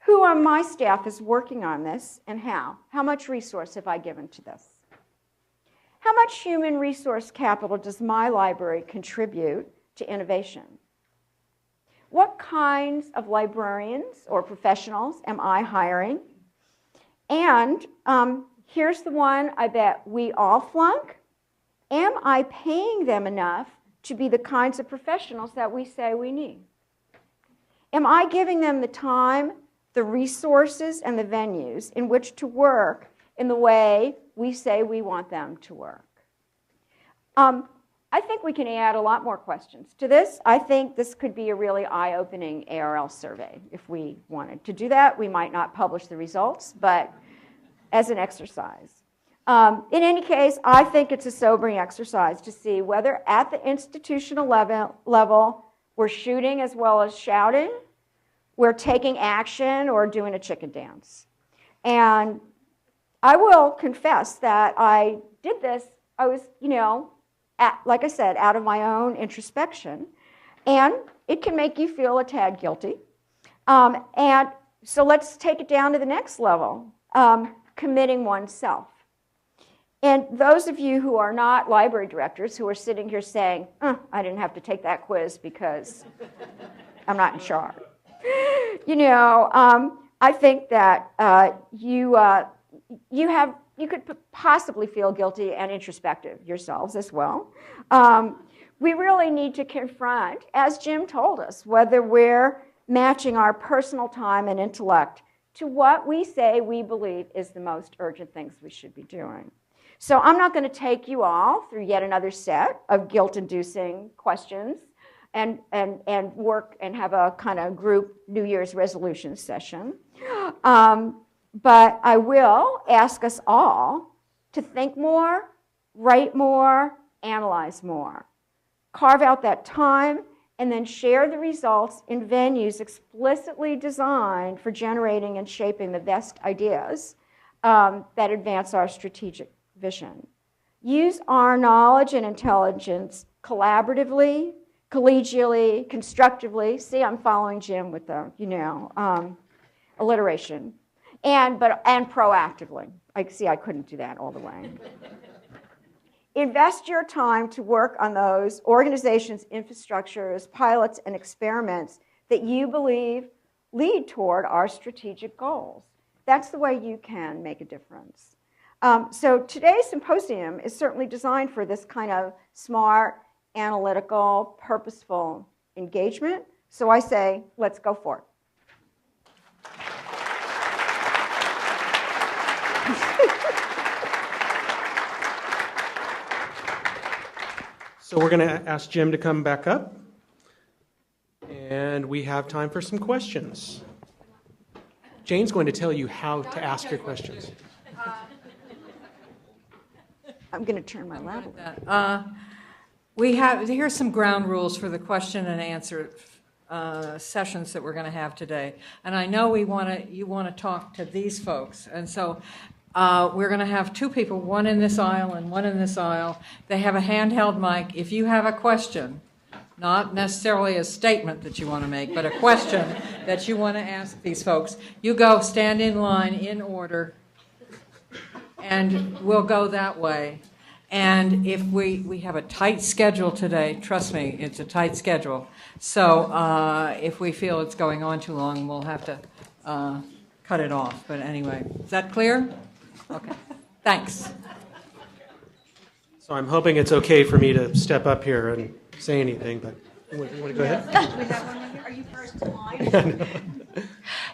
Who on my staff is working on this and how? How much resource have I given to this? How much human resource capital does my library contribute to innovation? What kinds of librarians or professionals am I hiring? And here's the one I bet we all flunk. Am I paying them enough to be the kinds of professionals that we say we need? Am I giving them the time, the resources, and the venues in which to work in the way we say we want them to work? I think we can add a lot more questions to this. I think this could be a really eye-opening ARL survey. If we wanted to do that, we might not publish the results, but as an exercise. In any case, I think it's a sobering exercise to see whether at the institutional level we're shooting as well as shouting, we're taking action, or doing a chicken dance. And I will confess that I did this, I was, like I said, out of my own introspection. And it can make you feel a tad guilty. And so let's take it down to the next level, committing oneself. And those of you who are not library directors who are sitting here saying, I didn't have to take that quiz because I'm not in charge. I think that you could possibly feel guilty and introspective yourselves as well. We really need to confront, as Jim told us, whether we're matching our personal time and intellect to what we say we believe is the most urgent things we should be doing. So I'm not going to take you all through yet another set of guilt-inducing questions and work and have a kind of group New Year's resolution session. But I will ask us all to think more, write more, analyze more. Carve out that time and then share the results in venues explicitly designed for generating and shaping the best ideas that advance our strategic vision. Use our knowledge and intelligence collaboratively collegially, constructively. See, I'm following Jim with the, alliteration. And proactively. I couldn't do that all the way. Invest your time to work on those organizations, infrastructures, pilots, and experiments that you believe lead toward our strategic goals. That's the way you can make a difference. So today's symposium is certainly designed for this kind of smart, analytical, purposeful engagement. So I say, let's go for it. So we're going to ask Jim to come back up, and we have time for some questions. Jane's going to tell you how to ask your questions. I'm going to turn my lab on. Here's some ground rules for the question and answer sessions that we're going to have today. And I know you want to talk to these folks, and so we're going to have two people, one in this aisle and one in this aisle. They have a handheld mic. If you have a question, not necessarily a statement that you want to make, but a question that you want to ask these folks, you go stand in line in order, and we'll go that way. And if we have a tight schedule today, trust me, it's a tight schedule. So if we feel it's going on too long, we'll have to cut it off. But anyway, is that clear? Okay, thanks. So I'm hoping it's okay for me to step up here and say anything, but you want to go ahead? We have one right here. Are you first in line?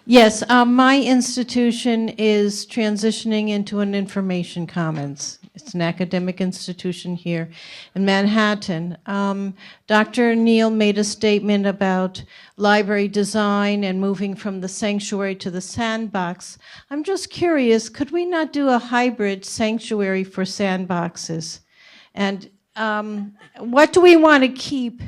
Yes, my institution is transitioning into an information commons. It's an academic institution here in Manhattan. Dr. Neal made a statement about library design and moving from the sanctuary to the sandbox. I'm just curious, could we not do a hybrid sanctuary for sandboxes? And what do we want to keep,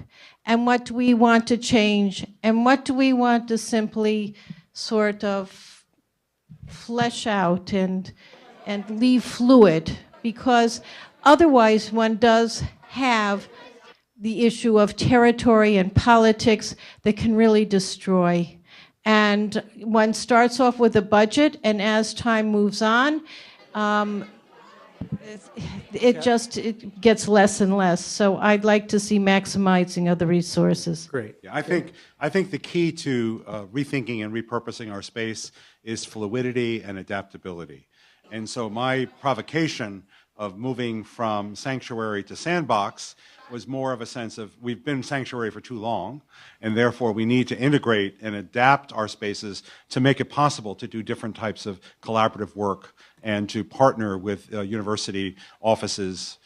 and what do we want to change, and what do we want to simply sort of flesh out and leave fluid? Because otherwise one does have the issue of territory and politics that can really destroy. And one starts off with a budget, and as time moves on, it gets less and less. So I'd like to see maximizing of the resources. Great. Yeah, I think the key to rethinking and repurposing our space is fluidity and adaptability. And so my provocation of moving from sanctuary to sandbox was more of a sense of we've been sanctuary for too long, and therefore we need to integrate and adapt our spaces to make it possible to do different types of collaborative work and to partner with university offices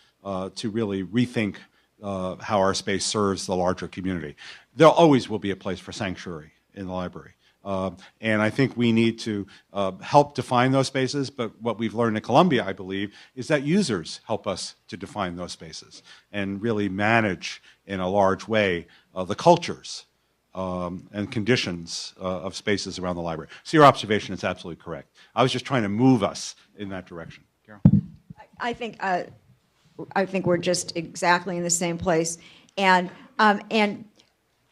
to really rethink how our space serves the larger community. There always will be a place for sanctuary in the library. And I think we need to help define those spaces, but what we've learned at Columbia, I believe, is that users help us to define those spaces and really manage in a large way the cultures and conditions of spaces around the library. So your observation is absolutely correct. I was just trying to move us in that direction. Carol? I think we're just exactly in the same place. And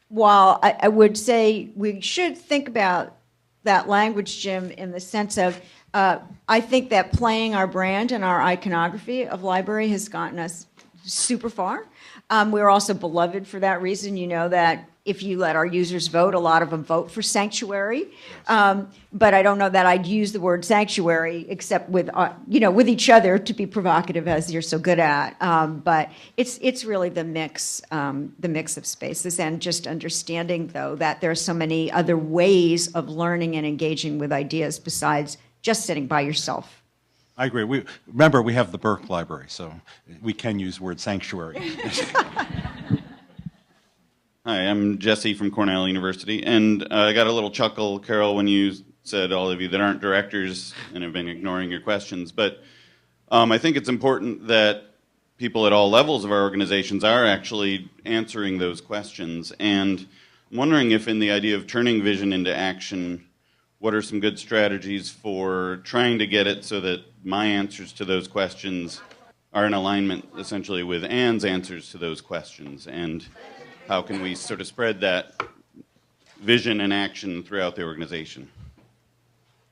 while I would say we should think about that language, Jim, in the sense of I think that playing our brand and our iconography of library has gotten us super far. We're also beloved for that reason. You know that if you let our users vote, a lot of them vote for sanctuary. But I don't know that I'd use the word sanctuary except with with each other to be provocative, as you're so good at. But it's really the mix of spaces, and just understanding though that there are so many other ways of learning and engaging with ideas besides just sitting by yourself. I agree. Remember, we have the Burke Library, so we can use the word sanctuary. Hi, I'm Jesse from Cornell University, and I got a little chuckle, Carol, when you said all of you that aren't directors and have been ignoring your questions, but I think it's important that people at all levels of our organizations are actually answering those questions, and I'm wondering if in the idea of turning vision into action, what are some good strategies for trying to get it so that my answers to those questions are in alignment essentially with Ann's answers to those questions, and how can we sort of spread that vision and action throughout the organization?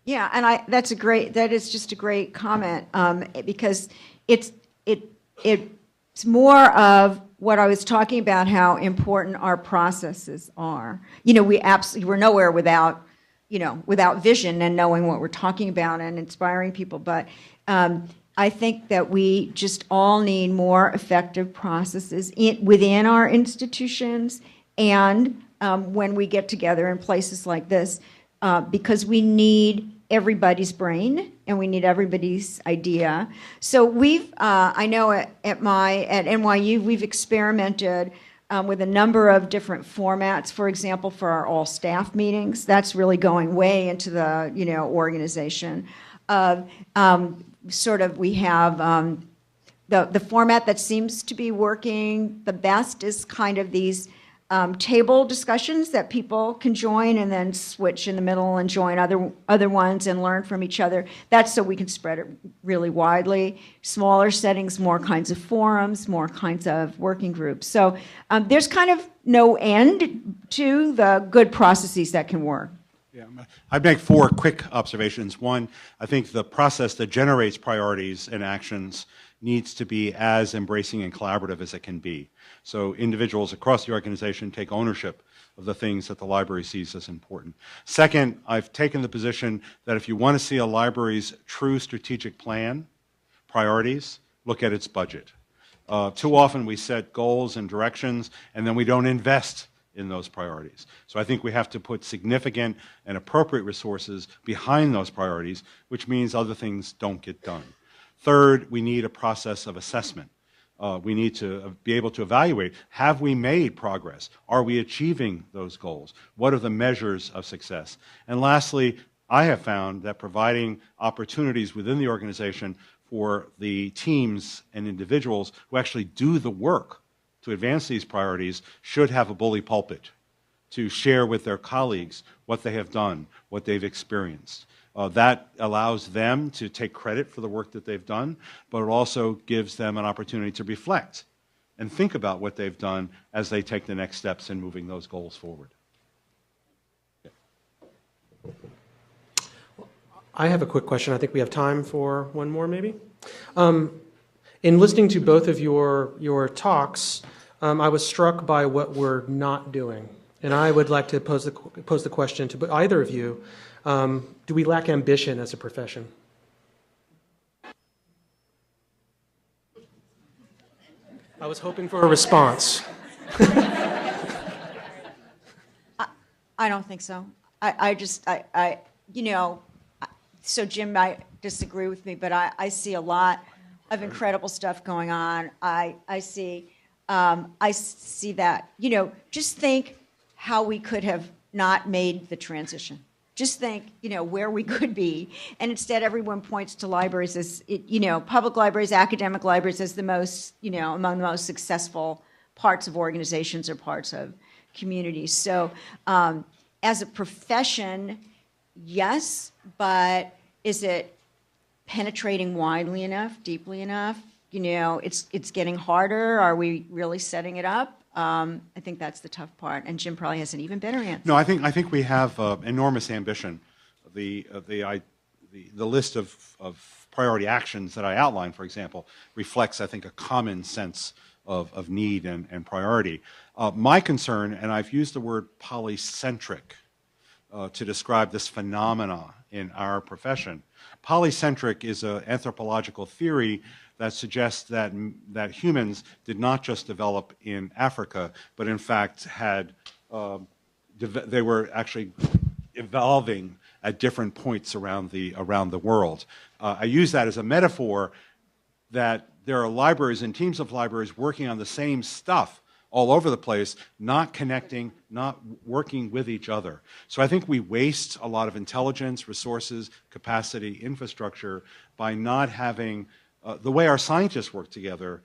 Yeah, and that is just a great comment, because it's more of what I was talking about, how important our processes are. We're nowhere without vision and knowing what we're talking about and inspiring people, but I think that we just all need more effective processes within our institutions and when we get together in places like this, because we need everybody's brain and we need everybody's idea. So I know at NYU, we've experimented with a number of different formats. For example, for our all staff meetings, that's really going way into the organization. We have the format that seems to be working the best is kind of these table discussions that people can join and then switch in the middle and join other ones and learn from each other. That's so we can spread it really widely. Smaller settings, more kinds of forums, more kinds of working groups. So there's kind of no end to the good processes that can work. Yeah, I'd make 4 quick observations. One, I think the process that generates priorities and actions needs to be as embracing and collaborative as it can be. So individuals across the organization take ownership of the things that the library sees as important. Second, I've taken the position that if you want to see a library's true strategic plan, priorities, look at its budget. Too often we set goals and directions and then we don't invest in those priorities. So I think we have to put significant and appropriate resources behind those priorities, which means other things don't get done. Third, we need a process of assessment. We need to be able to evaluate, have we made progress? Are we achieving those goals? What are the measures of success? And lastly, I have found that providing opportunities within the organization for the teams and individuals who actually do the work to advance these priorities should have a bully pulpit to share with their colleagues what they have done, what they've experienced. That allows them to take credit for the work that they've done, but it also gives them an opportunity to reflect and think about what they've done as they take the next steps in moving those goals forward. I have a quick question. I think we have time for one more, maybe. In listening to both of your talks, I was struck by what we're not doing. And I would like to pose the question to either of you. Do we lack ambition as a profession? I was hoping for a response. I don't think so. So Jim might disagree with me, but I see a lot of incredible stuff going on. I see that, just think how we could have not made the transition. Just think, where we could be. And instead, everyone points to libraries as, public libraries, academic libraries as the most, among the most successful parts of organizations or parts of communities. So as a profession, yes, but is it penetrating widely enough, deeply enough? It's getting harder. Are we really setting it up? I think that's the tough part, and Jim probably has an even better answer. No, I think we have enormous ambition. The list of priority actions that I outlined, for example, reflects, I think, a common sense of need and priority. My concern, and I've used the word polycentric to describe this phenomena in our profession. Polycentric is an anthropological theory that suggests that humans did not just develop in Africa, but in fact they were actually evolving at different points around the world. I use that as a metaphor that there are libraries and teams of libraries working on the same stuff all over the place, not connecting, not working with each other. So I think we waste a lot of intelligence, resources, capacity, infrastructure by not having the way our scientists work together.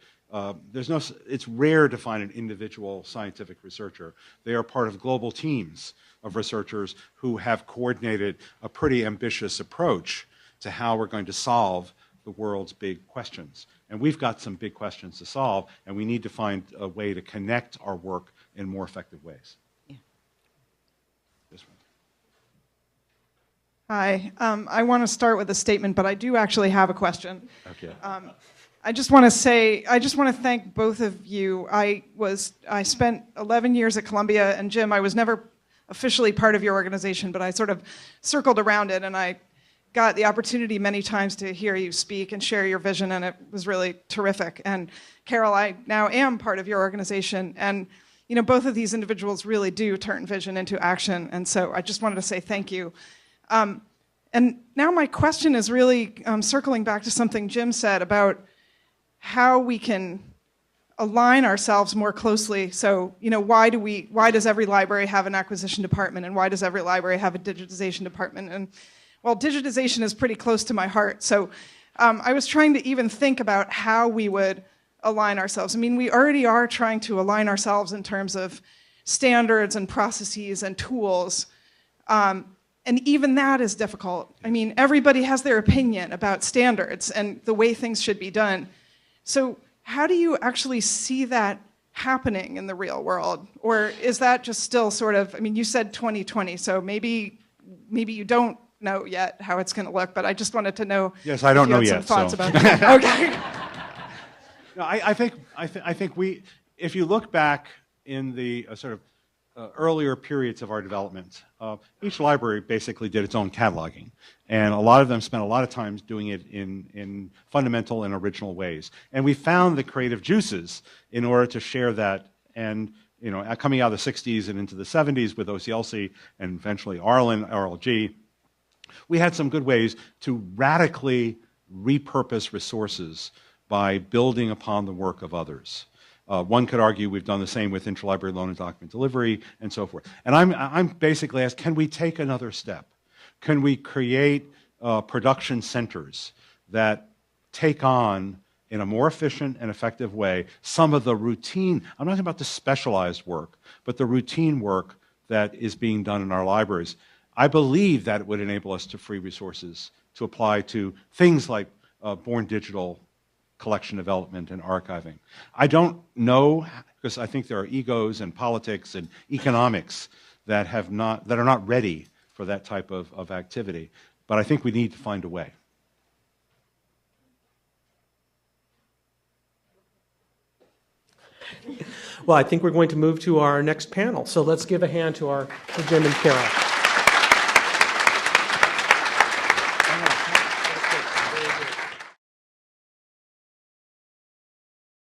It's rare to find an individual scientific researcher. They are part of global teams of researchers who have coordinated a pretty ambitious approach to how we're going to solve the world's big questions. And we've got some big questions to solve, and we need to find a way to connect our work in more effective ways. Yeah. This one. Hi. I want to start with a statement, but I do actually have a question. Okay. I just want to thank both of you. I spent 11 years at Columbia, and Jim, I was never officially part of your organization, but I sort of circled around it, and I got the opportunity many times to hear you speak and share your vision, and it was really terrific. And Carol, I now am part of your organization, and you know, both of these individuals really do turn vision into action, and so I just wanted to say thank you. And now my question is really circling back to something Jim said about how we can align ourselves more closely. So, you know, why does every library have an acquisition department, and why does every library have a digitization department? And well, digitization is pretty close to my heart. So I was trying to even think about how we would align ourselves. I mean, we already are trying to align ourselves in terms of standards and processes and tools. And even that is difficult. I mean, everybody has their opinion about standards and the way things should be done. So how do you actually see that happening in the real world? Or is that just still sort of, I mean, you said 2020, so maybe you don't know yet how it's going to look, but I just wanted to know. Yes, I don't know some yet. Thoughts So. about that. Okay. No, I think we, if you look back in the sort of earlier periods of our development, each library basically did its own cataloging, and a lot of them spent a lot of time doing it in fundamental and original ways. And we found the creative juices in order to share that. And you know, coming out of the 60s and into the 70s with OCLC and eventually RLG, we had some good ways to radically repurpose resources by building upon the work of others. One could argue we've done the same with interlibrary loan and document delivery and so forth. And I'm basically asked, can we take another step? Can we create production centers that take on, in a more efficient and effective way, some of the routine, I'm not talking about the specialized work, but the routine work that is being done in our libraries? I believe that it would enable us to free resources to apply to things like born digital collection development and archiving. I don't know, because I think there are egos and politics and economics that are not ready for that type of activity. But I think we need to find a way. Well, I think we're going to move to our next panel. So let's give a hand to Jim and Carol.